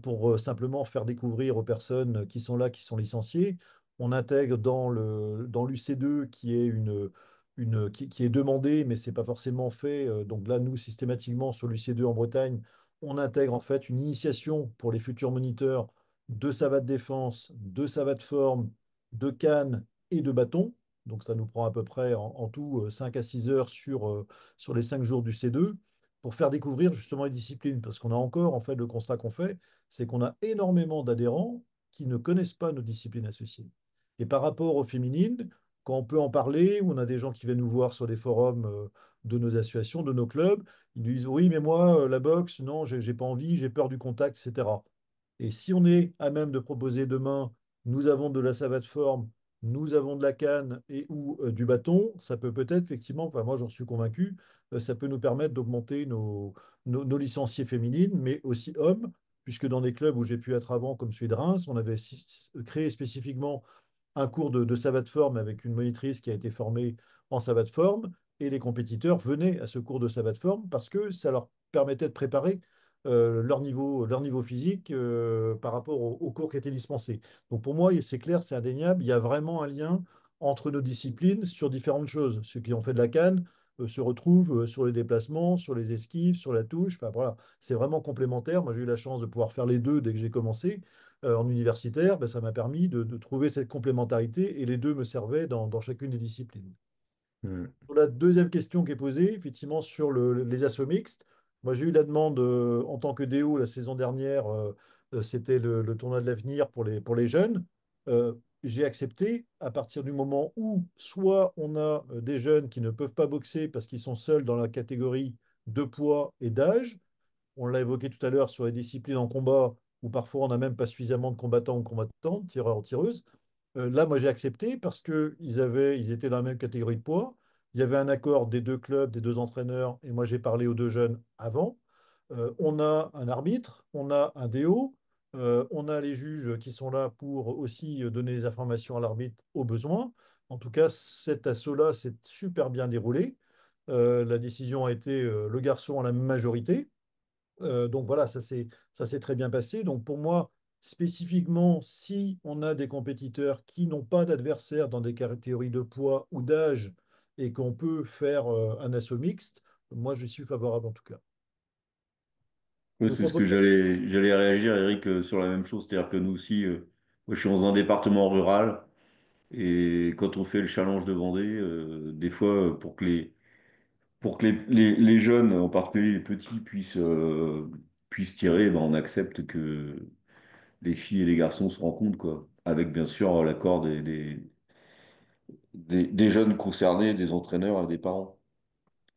pour simplement faire découvrir aux personnes qui sont là, qui sont licenciées. On intègre dans l'UC2 qui est demandé, mais ce n'est pas forcément fait. Donc là, nous, systématiquement, sur l'UC2 en Bretagne, on intègre en fait une initiation pour les futurs moniteurs de savate défense, de savate forme, de canne et de bâton. Donc ça nous prend à peu près en tout 5 à 6 heures sur les 5 jours du C2 pour faire découvrir justement les disciplines. Parce qu'on a encore, en fait, le constat qu'on fait, c'est qu'on a énormément d'adhérents qui ne connaissent pas nos disciplines associées. Et par rapport aux féminines, quand on peut en parler, ou on a des gens qui viennent nous voir sur des forums de nos associations, de nos clubs, ils nous disent oui, mais moi, la boxe, non, j'ai pas envie, j'ai peur du contact, etc. Et si on est à même de proposer demain, nous avons de la savate forme, nous avons de la canne et ou du bâton, ça peut peut-être effectivement, enfin moi j'en suis convaincu, ça peut nous permettre d'augmenter nos licenciés féminines, mais aussi hommes, puisque dans des clubs où j'ai pu être avant, comme celui de Reims, on avait créé spécifiquement un cours de savate forme avec une monitrice qui a été formée en savate forme, et les compétiteurs venaient à ce cours de savate forme parce que ça leur permettait de préparer leur niveau physique par rapport au cours qui étaient dispensés. Donc pour moi, c'est clair, c'est indéniable, il y a vraiment un lien entre nos disciplines sur différentes choses. Ceux qui ont fait de la canne se retrouvent sur les déplacements, sur les esquives, sur la touche. Enfin voilà, c'est vraiment complémentaire. Moi, j'ai eu la chance de pouvoir faire les deux dès que j'ai commencé en universitaire. Ben, ça m'a permis de trouver cette complémentarité et les deux me servaient dans chacune des disciplines. Hmm. Pour la deuxième question qui est posée, effectivement, sur les assauts mixtes, moi j'ai eu la demande en tant que DO la saison dernière, c'était le tournoi de l'avenir pour les jeunes. Euh, j'ai accepté à partir du moment où soit on a des jeunes qui ne peuvent pas boxer parce qu'ils sont seuls dans la catégorie de poids et d'âge, on l'a évoqué tout à l'heure sur les disciplines en combat, où parfois on n'a même pas suffisamment de combattants ou combattantes, tireurs ou tireuses. Là, moi, j'ai accepté parce ils étaient dans la même catégorie de poids. Il y avait un accord des deux clubs, des deux entraîneurs, et moi, j'ai parlé aux deux jeunes avant. On a un arbitre, on a un DO, on a les juges qui sont là pour aussi donner les informations à l'arbitre au besoin. En tout cas, cet assaut-là s'est super bien déroulé. La décision a été le garçon à la majorité. Donc voilà, ça s'est très bien passé. Donc pour moi, spécifiquement, si on a des compétiteurs qui n'ont pas d'adversaire dans des catégories de poids ou d'âge et qu'on peut faire un assaut mixte, moi je suis favorable en tout cas. Ouais, Je vous c'est ce propose, que j'allais réagir, Eric, sur la même chose. C'est-à-dire que nous aussi, moi, je suis dans un département rural et quand on fait le challenge de Vendée, des fois, pour que les jeunes, en particulier les petits, puissent tirer, ben, on accepte que les filles et les garçons se rencontrent, quoi. Avec bien sûr l'accord des jeunes concernés, des entraîneurs et des parents.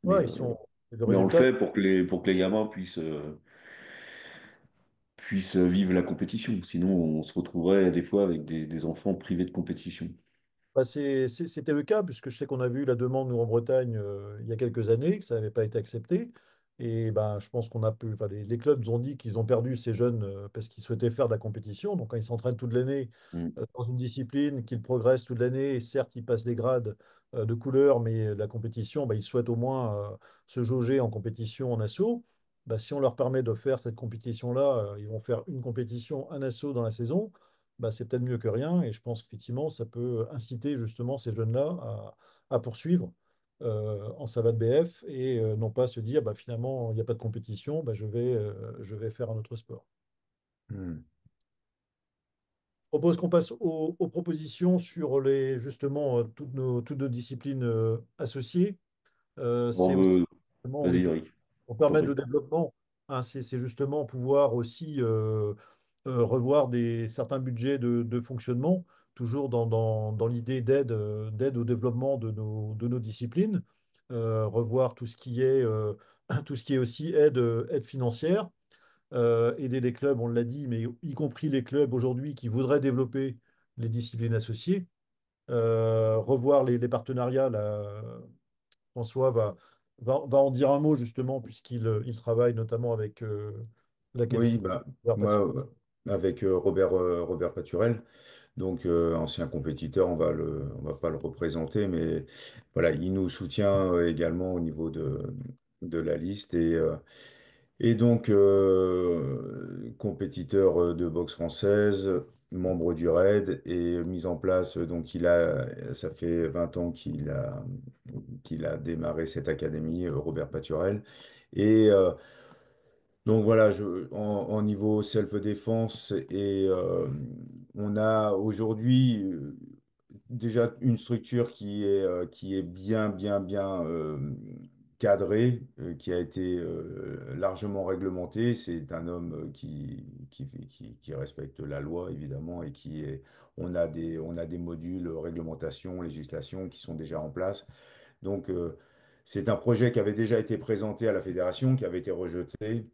Mais, ouais, euh, ils sont, le mais on le résultat, fait pour que les gamins puissent vivre la compétition. Sinon, on se retrouverait des fois avec des enfants privés de compétition. bah, c'était le cas, puisque je sais qu'on a vu la demande, nous, en Bretagne, il y a quelques années, que ça n'avait pas été accepté. Et ben, je pense qu'on a pu. Enfin, les clubs nous ont dit qu'ils ont perdu ces jeunes parce qu'ils souhaitaient faire de la compétition. Donc, quand ils s'entraînent toute l'année Mm. dans une discipline, qu'ils progressent toute l'année, certes, ils passent les grades de couleur, mais la compétition, bah, ils souhaitent au moins se jauger en compétition en assaut. Bah, si on leur permet de faire cette compétition-là, ils vont faire une compétition, un assaut dans la saison, bah, c'est peut-être mieux que rien. Et je pense qu'effectivement, ça peut inciter justement ces jeunes-là à poursuivre en savate BF et non pas se dire bah, finalement, il n'y a pas de compétition, bah, je vais faire un autre sport. Hmm. Je propose qu'on passe aux propositions sur justement toutes nos disciplines associées. C'est Bon, aussi justement, oui, vas-y, Eric, pour je t'en permettre prie. le développement. Hein, c'est justement pouvoir aussi revoir certains budgets de fonctionnement, toujours dans l'idée d'aide au développement de nos disciplines. Revoir tout ce qui est aussi aide financière. Aider les clubs, on l'a dit, mais y compris les clubs aujourd'hui qui voudraient développer les disciplines associées. Revoir les partenariats. Là, François va en dire un mot justement, il travaille notamment avec Oui, l'Académie bah, de moi, Patrick. avec Robert Paturel, donc ancien compétiteur, on va pas le représenter, mais voilà, il nous soutient également au niveau de la liste et donc compétiteur de boxe française, membre du RAID et mis en place, donc ça fait 20 ans qu'il a démarré cette académie, Robert Paturel. Et donc voilà, en niveau self-défense, on a aujourd'hui déjà une structure qui est bien cadrée, qui a été largement réglementée. C'est un homme qui respecte la loi, évidemment, et on a des modules, réglementation, législation qui sont déjà en place. Donc, c'est un projet qui avait déjà été présenté à la fédération, qui avait été rejeté.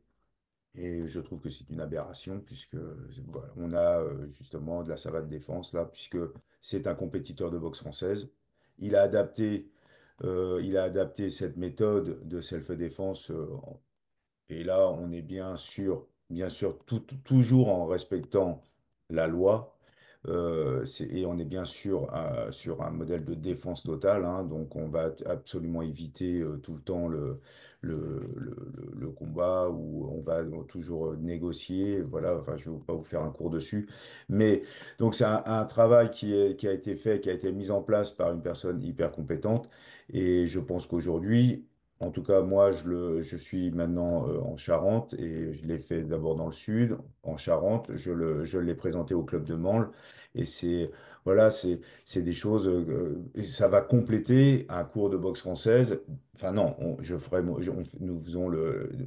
Et je trouve que c'est une aberration puisque voilà, on a justement de la savate défense là, puisque c'est un compétiteur de boxe française. Il a adapté cette méthode de self-défense et là on est bien sûr toujours en respectant la loi, Et on est bien sûr sur un modèle de défense totale, hein, donc on va absolument éviter tout le temps le combat où on va toujours négocier. Voilà, enfin, je ne vais pas vous faire un cours dessus. Mais donc c'est un travail qui a été fait, qui a été mis en place par une personne hyper compétente. Et je pense qu'aujourd'hui, en tout cas, moi, je suis maintenant en Charente et je l'ai fait d'abord dans le sud, en Charente. Je l'ai présenté au club de Mansle et voilà, c'est des choses. Et ça va compléter un cours de boxe française. Enfin non, je ferai, nous faisons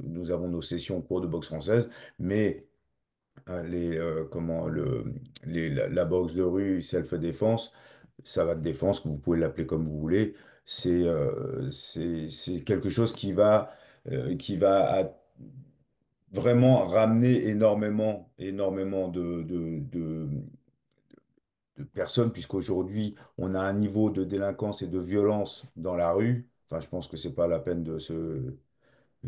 nous avons nos sessions au cours de boxe française, mais comment la boxe de rue, self-défense, ça va de défense, que vous pouvez l'appeler comme vous voulez. C'est quelque chose qui va vraiment ramener énormément de personnes, puisqu'aujourd'hui, on a un niveau de délinquance et de violence dans la rue. Enfin, je pense que c'est pas la peine de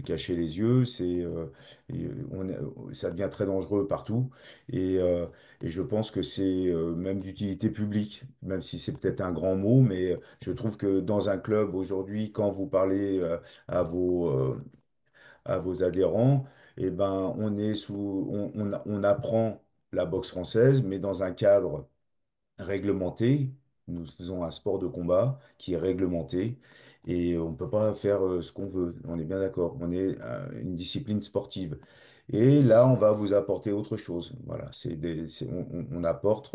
cacher les yeux. Ça devient très dangereux partout. Et, euh, et je pense que c'est même d'utilité publique, même si c'est peut-être un grand mot, mais je trouve que dans un club aujourd'hui, quand vous parlez à à vos adhérents, eh ben, on apprend la boxe française, mais dans un cadre réglementé. Nous faisons un sport de combat qui est réglementé et on ne peut pas faire ce qu'on veut. On est bien d'accord. On est une discipline sportive. Et là, on va vous apporter autre chose. Voilà, on apporte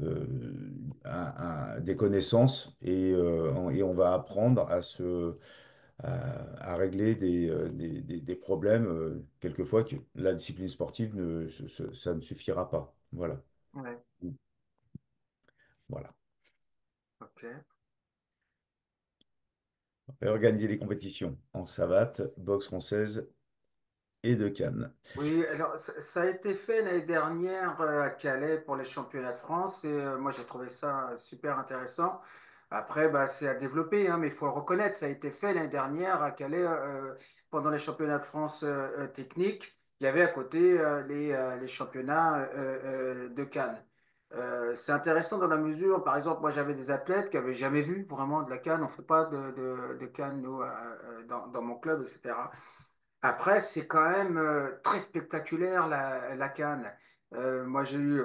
euh, des connaissances et on va apprendre à régler des problèmes. Quelquefois, la discipline sportive, ça ne suffira pas. Voilà. Ouais, Voilà. ok. Organiser les compétitions en savate, boxe française et de Cannes. Oui, alors ça a été fait l'année dernière à Calais pour les championnats de France et moi j'ai trouvé ça super intéressant. Après, bah, c'est à développer, hein, mais il faut le reconnaître, ça a été fait l'année dernière à Calais pendant les championnats de France techniques. Il y avait à côté les championnats de Cannes. C'est intéressant dans la mesure, par exemple, moi j'avais des athlètes qui n'avaient jamais vu vraiment de la Cannes. On ne fait pas de Cannes nous, dans mon club, etc. Après, c'est quand même très spectaculaire la CAN. Moi, j'ai eu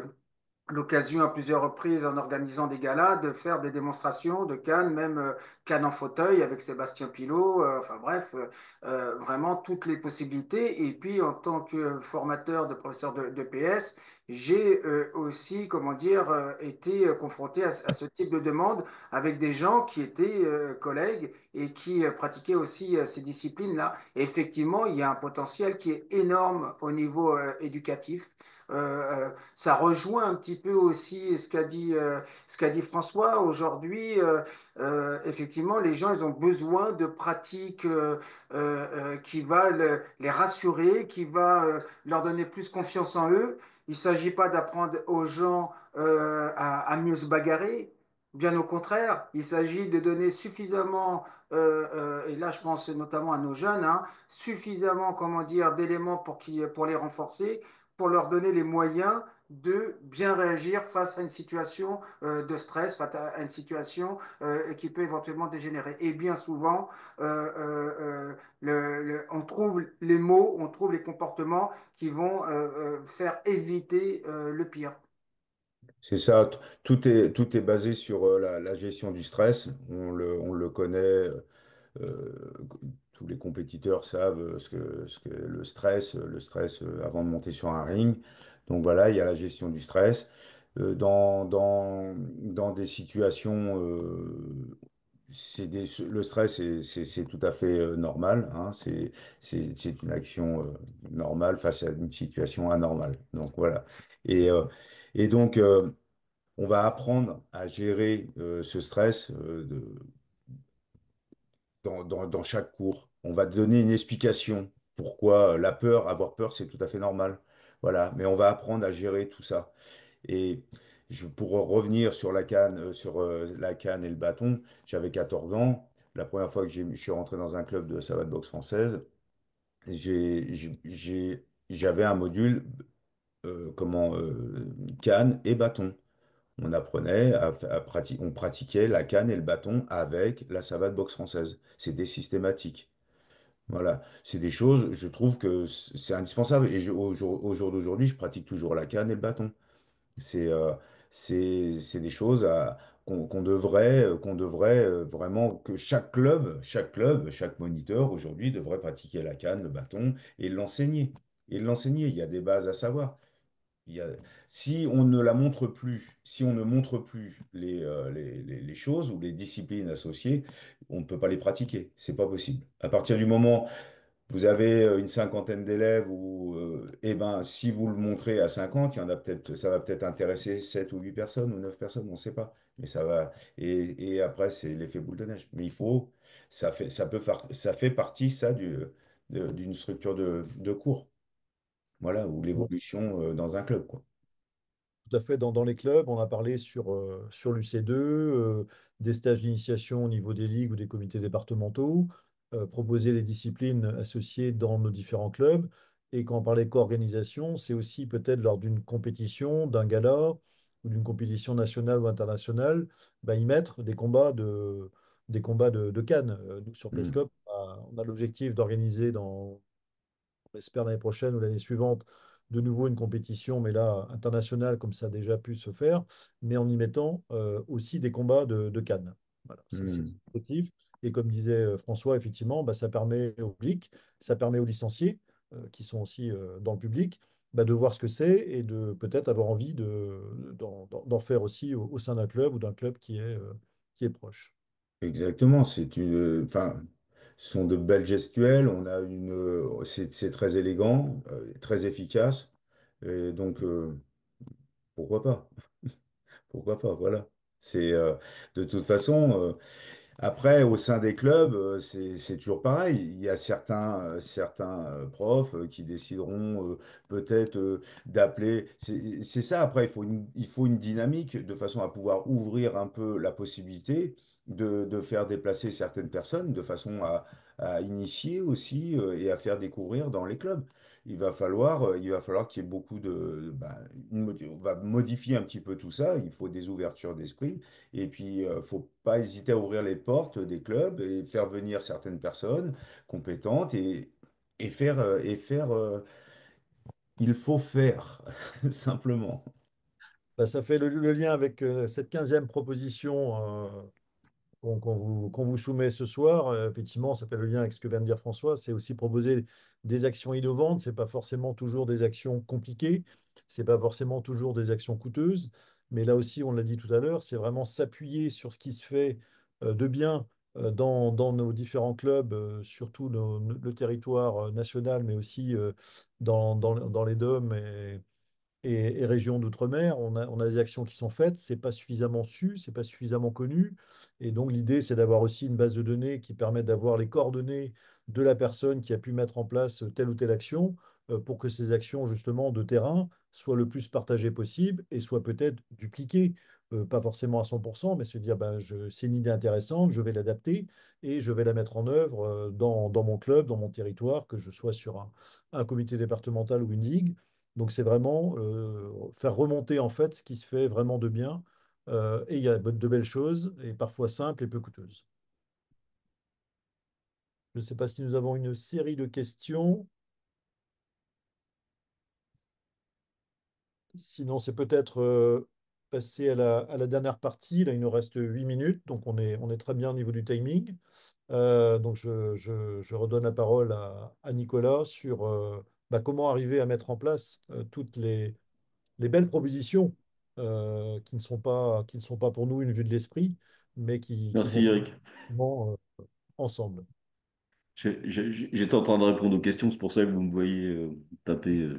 l'occasion à plusieurs reprises en organisant des galas de faire des démonstrations de Cannes, même Cannes en fauteuil avec Sébastien Pilot, enfin bref, vraiment toutes les possibilités. Et puis en tant que formateur de professeur de PS, j'ai aussi, comment dire, été confronté à ce type de demande avec des gens qui étaient collègues et qui pratiquaient aussi ces disciplines-là. Et effectivement, il y a un potentiel qui est énorme au niveau éducatif. Ça rejoint un petit peu aussi ce qu'a dit François. Aujourd'hui, effectivement, les gens, ils ont besoin de pratiques qui va les rassurer, qui va leur donner plus confiance en eux. Il ne s'agit pas d'apprendre aux gens à mieux se bagarrer. Bien au contraire, il s'agit de donner suffisamment, et là je pense notamment à nos jeunes, hein, suffisamment, comment dire, d'éléments pour les renforcer, pour leur donner les moyens de bien réagir face à une situation de stress, face à une situation qui peut éventuellement dégénérer. Et bien souvent, on trouve les mots, on trouve les comportements qui vont faire éviter le pire. C'est ça, tout est basé sur la gestion du stress. On le connaît, tous les compétiteurs savent ce que le stress avant de monter sur un ring. Donc voilà, il y a la gestion du stress. Dans des situations, le stress, c'est tout à fait normal, hein. C'est une action normale face à une situation anormale. Donc voilà. Et, euh, et donc, on va apprendre à gérer ce stress dans chaque cours. On va donner une explication pourquoi avoir peur, c'est tout à fait normal. Voilà, mais on va apprendre à gérer tout ça. Et pour revenir sur la canne et le bâton, j'avais 14 ans. La première fois que je suis rentré dans un club de savate boxe française, j'avais un module canne et bâton. On apprenait on pratiquait la canne et le bâton avec la savate boxe française. C'était systématique. Voilà, c'est des choses, je trouve que c'est indispensable. Et au jour d'aujourd'hui, je pratique toujours la canne et le bâton. C'est c'est des choses qu'on devrait vraiment, que chaque moniteur aujourd'hui devrait pratiquer la canne, le bâton et l'enseigner. Et l'enseigner, il y a des bases à savoir. Il y a, si on ne la montre plus, si on ne montre plus les choses ou les disciplines associées, on ne peut pas les pratiquer. C'est pas possible. À partir du moment vous avez une cinquantaine d'élèves ou eh ben si vous le montrez à 50, il y en a peut-être ça va peut-être intéresser 7 ou 8 personnes ou 9 personnes, on ne sait pas. Mais ça va et après c'est l'effet boule de neige. Mais il faut ça fait partie ça d'une structure de cours. Voilà, ou l'évolution dans un club quoi. Tout à fait, dans les clubs, on a parlé sur l'UC2, des stages d'initiation au niveau des ligues ou des comités départementaux, proposer les disciplines associées dans nos différents clubs. Et quand on parlait co-organisation, c'est aussi peut-être lors d'une compétition, d'un gala ou d'une compétition nationale ou internationale, bah, y mettre des combats de Cannes. Nous, sur Hmm. Plescope, on a l'objectif d'organiser on espère l'année prochaine ou l'année suivante, de nouveau une compétition, mais là, internationale, comme ça a déjà pu se faire, mais en y mettant aussi des combats de Cannes. Voilà, c'est Hmm. positif. Et comme disait François, effectivement, bah, ça permet au public, ça permet aux licenciés, qui sont aussi dans le public, bah, de voir ce que c'est et de peut-être avoir envie d'en faire aussi au sein d'un club ou d'un club qui est proche. Exactement, enfin, ce sont de belles gestuelles. C'est très élégant, très efficace. Et donc, pourquoi pas? Pourquoi pas? Voilà. C'est de toute façon. Après, au sein des clubs, c'est toujours pareil. Il y a certains profs qui décideront peut-être d'appeler. C'est ça, après, il faut une dynamique de façon à pouvoir ouvrir un peu la possibilité de faire déplacer certaines personnes, de façon à initier aussi et à faire découvrir dans les clubs. Il va falloir qu'il y ait beaucoup on va modifier un petit peu tout ça. Il faut des ouvertures d'esprit. Et puis, faut pas hésiter à ouvrir les portes des clubs et faire venir certaines personnes compétentes il faut faire, simplement. Bah, ça fait le lien avec cette 15e proposition qu'on vous soumet ce soir. Effectivement, ça fait le lien avec ce que vient de dire François. C'est aussi proposer des actions innovantes. C'est pas forcément toujours des actions compliquées. C'est pas forcément toujours des actions coûteuses. Mais là aussi, on l'a dit tout à l'heure, c'est vraiment s'appuyer sur ce qui se fait de bien dans nos différents clubs, surtout le territoire national, mais aussi dans les DOM et régions d'outre-mer, on a des actions qui sont faites, c'est pas suffisamment su, c'est pas suffisamment connu. Et donc l'idée, c'est d'avoir aussi une base de données qui permet d'avoir les coordonnées de la personne qui a pu mettre en place telle ou telle action pour que ces actions justement de terrain soient le plus partagées possible et soient peut-être dupliquées. Pas forcément à 100%, mais se dire, ben, c'est une idée intéressante, je vais l'adapter et je vais la mettre en œuvre dans mon club, dans mon territoire, que je sois sur un comité départemental ou une ligue. Donc c'est vraiment faire remonter en fait ce qui se fait vraiment de bien. Et il y a de belles choses, et parfois simples et peu coûteuses. Je ne sais pas si nous avons une série de questions. Sinon, c'est peut-être passer à la dernière partie. Là, il nous reste 8 minutes, donc on est très bien au niveau du timing. Donc je redonne la parole à Nicolas sur bah, comment arriver à mettre en place toutes les belles propositions qui ne sont pas pour nous une vue de l'esprit, mais qui vont Merci Eric. vraiment ensemble. J'étais en train de répondre aux questions, c'est pour ça que vous me voyez taper.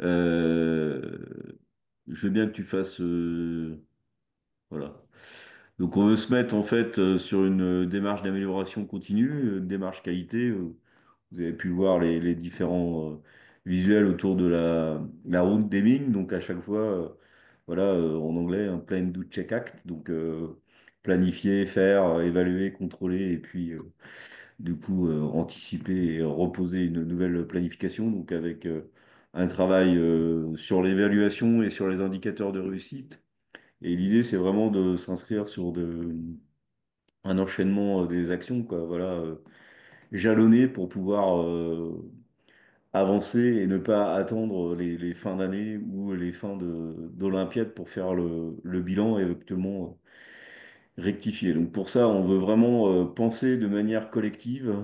Euh, je veux bien que tu fasses. Voilà. Donc on veut se mettre en fait sur une démarche d'amélioration continue, une démarche qualité. Vous avez pu voir les différents visuels autour de la route d'Eming. Donc à chaque fois, voilà, en anglais, un plan, do, check, act. Donc planifier, faire, évaluer, contrôler et puis du coup anticiper et reposer une nouvelle planification. Donc avec un travail sur l'évaluation et sur les indicateurs de réussite. Et l'idée, c'est vraiment de s'inscrire sur un enchaînement des actions, quoi. Voilà, jalonner pour pouvoir avancer et ne pas attendre les fins d'année ou les fins d'Olympiade pour faire le bilan et éventuellement rectifier. Donc pour ça, on veut vraiment penser de manière collective,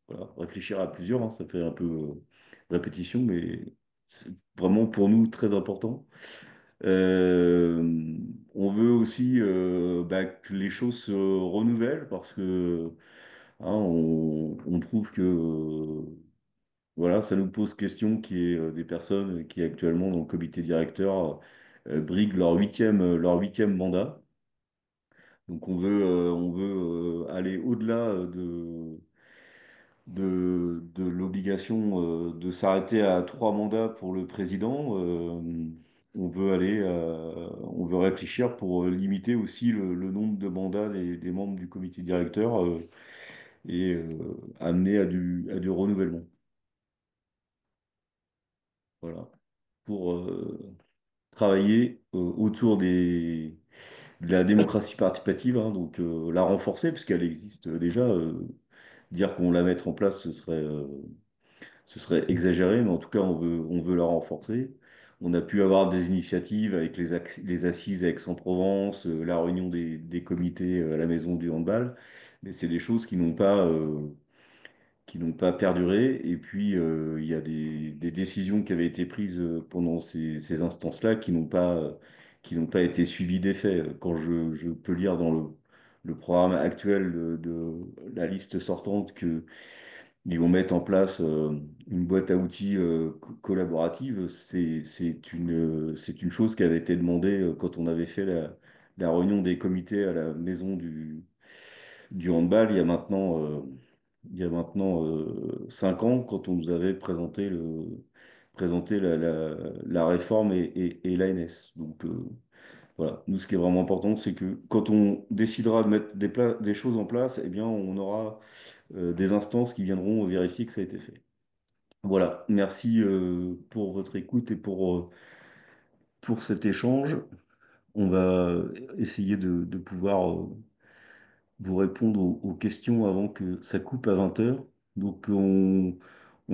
voilà, réfléchir à plusieurs, hein, ça fait un peu répétition, mais c'est vraiment pour nous très important. On veut aussi bah, que les choses se renouvellent parce que hein, on trouve que voilà, ça nous pose question qu'il y ait des personnes qui actuellement dans le comité directeur briguent leur huitième mandat. Donc on veut aller au-delà de l'obligation de s'arrêter à trois mandats pour le président. On veut réfléchir pour limiter aussi le nombre de mandats des membres du comité directeur et amener à du renouvellement. Voilà. Pour travailler autour de la démocratie participative, hein, donc la renforcer, puisqu'elle existe déjà. Dire qu'on la mette en place, ce serait exagéré, mais en tout cas, on veut la renforcer. On a pu avoir des initiatives avec les assises à Aix-en-Provence, la réunion des comités à la maison du handball, mais c'est des choses qui n'ont pas perduré. Et puis, il y a des décisions qui avaient été prises pendant ces instances-là qui n'ont pas été suivies d'effet. Quand je peux lire dans le programme actuel de la liste sortante que ils vont mettre en place une boîte à outils collaborative. C'est une chose qui avait été demandée quand on avait fait la réunion des comités à la maison du handball il y a maintenant 5 ans, quand on nous avait présenté la réforme et l'ANS. Donc voilà, nous ce qui est vraiment important, c'est que quand on décidera de mettre des choses en place, eh bien on aura des instances qui viendront vérifier que ça a été fait. Voilà, merci pour votre écoute et pour cet échange. On va essayer de pouvoir vous répondre aux questions avant que ça coupe à 20 heures. Donc on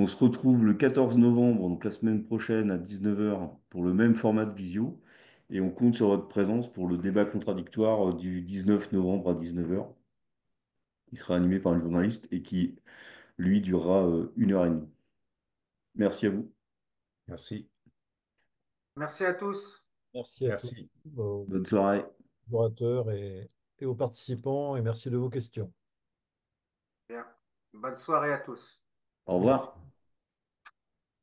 se retrouve le 14 novembre, donc la semaine prochaine à 19 heures pour le même format de visio. Et on compte sur votre présence pour le débat contradictoire du 19 novembre à 19 heures. Il sera animé par une journaliste et qui, lui, durera 1 heure et demie. Merci à vous. Merci. Merci à tous. Merci à tous, Merci. aux Bonne soirée. orateurs et aux participants, et merci de vos questions. Bien. Bonne soirée à tous. Au Merci. revoir.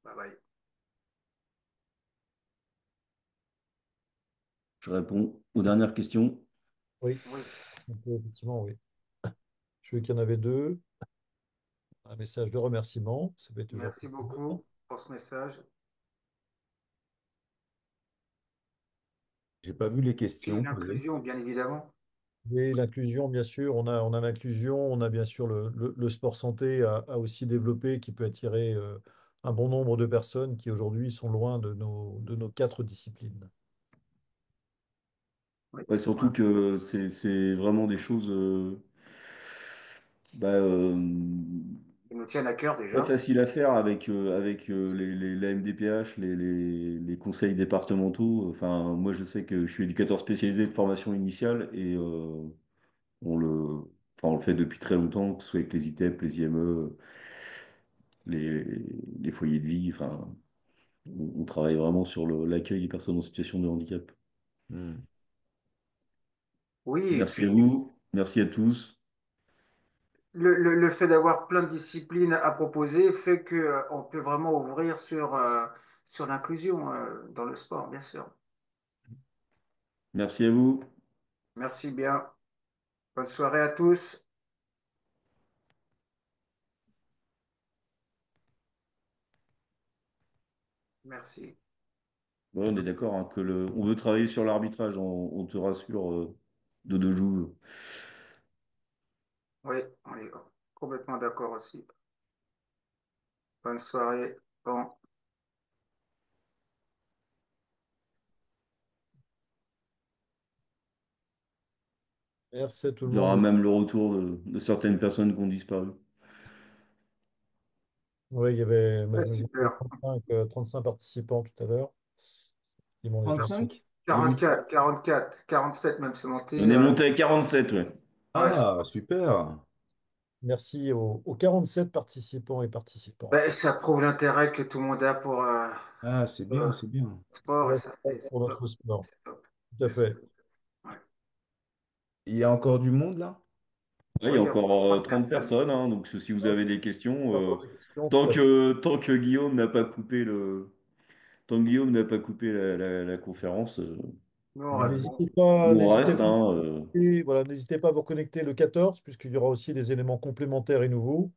Bye bye. Je réponds aux dernières questions. Oui, Oui, effectivement, oui. Je veux qu'il y en avait deux. Un message de remerciement, ça fait toujours merci plaisir. beaucoup pour ce message. J'ai pas vu les Et questions posées. l'inclusion, bien évidemment. Oui, l'inclusion, bien sûr, on a l'inclusion, on a bien sûr le sport santé à aussi développer qui peut attirer un bon nombre de personnes qui aujourd'hui sont loin de nos quatre disciplines. Oui, Ouais, surtout voilà. que c'est vraiment des choses bah, Ils nous tiennent à cœur pas déjà. faciles à faire avec la MDPH, les conseils départementaux. Enfin, moi, je sais que je suis éducateur spécialisé de formation initiale et on le, enfin, on le fait depuis très longtemps, que ce soit avec les ITEP, les IME, les, les foyers de vie. Enfin, on travaille vraiment sur l'accueil des personnes en situation de handicap. Hmm. Oui, et Merci à puis vous, merci à tous. le fait d'avoir plein de disciplines à proposer fait que, on peut vraiment ouvrir sur l'inclusion dans le sport, bien sûr. Merci à vous. Merci bien. Bonne soirée à tous. Merci. Ouais, on est d'accord hein, on veut travailler sur l'arbitrage, on te rassure, de Jouve. Oui, on est complètement d'accord aussi. Bonne soirée. Bon. Merci à tout le Il y aura monde. même le retour de certaines personnes qui ont disparu. Oui, il y avait, Ouais, je disais super. 35 participants tout à l'heure. Effectivement, les gens sont 35? Et vous? 44, 44, 47 même, c'est On monté. est monté à 47, ouais. Ouais, Ah, super. Merci aux 47 participants et participantes. ben, ça prouve l'intérêt que tout le monde a pour Ah, c'est bien, le c'est bien. sport et Ouais, ça, c'est pour top. notre sport. C'est top. Tout à C'est- fait. ouais. Il y a encore du monde là? Ouais, il y Oui, a il y a encore encore 30 30 personnes. personnes, hein, donc si vous Ouais, avez c'est des questions, encore des questions, tout à fait. tant que Guillaume n'a pas coupé tant que Guillaume n'a pas coupé la conférence, Nous, on Mais répond. nous on n'hésitez reste, pas, hein, voilà, n'hésitez pas à vous reconnecter le 14, puisqu'il y aura aussi des éléments complémentaires et nouveaux,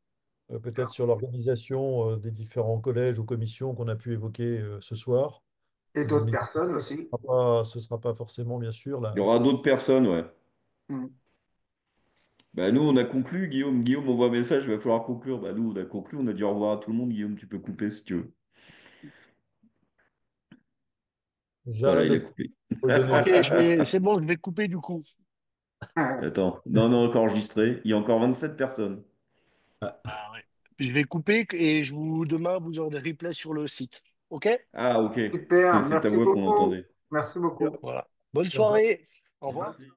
peut-être sur l'organisation des différents collèges ou commissions qu'on a pu évoquer ce soir. Et Donc d'autres n'hésitez personnes pas, aussi. ce sera pas forcément, bien sûr, il y aura d'autres personnes, ouais. Hmm. Bah, nous, on a conclu, Guillaume. Guillaume envoie un message, il va falloir conclure. Bah, nous, on a conclu, on a dit au revoir à tout le monde. Guillaume, tu peux couper si tu veux. Voilà, Jeanne, il a vous coupé. pouvez donner. Ok, c'est bon, je vais couper du coup. Attends, non, non, encore enregistré. Il y a encore 27 personnes. Ah, Ah ouais. Je vais couper et demain, vous aurez des replays sur le site. Ok? Ah, ok. Super, C'est ta merci voix qu'on beaucoup. entendait. Merci beaucoup. Voilà. Bonne Sympa. soirée. Au revoir. Merci.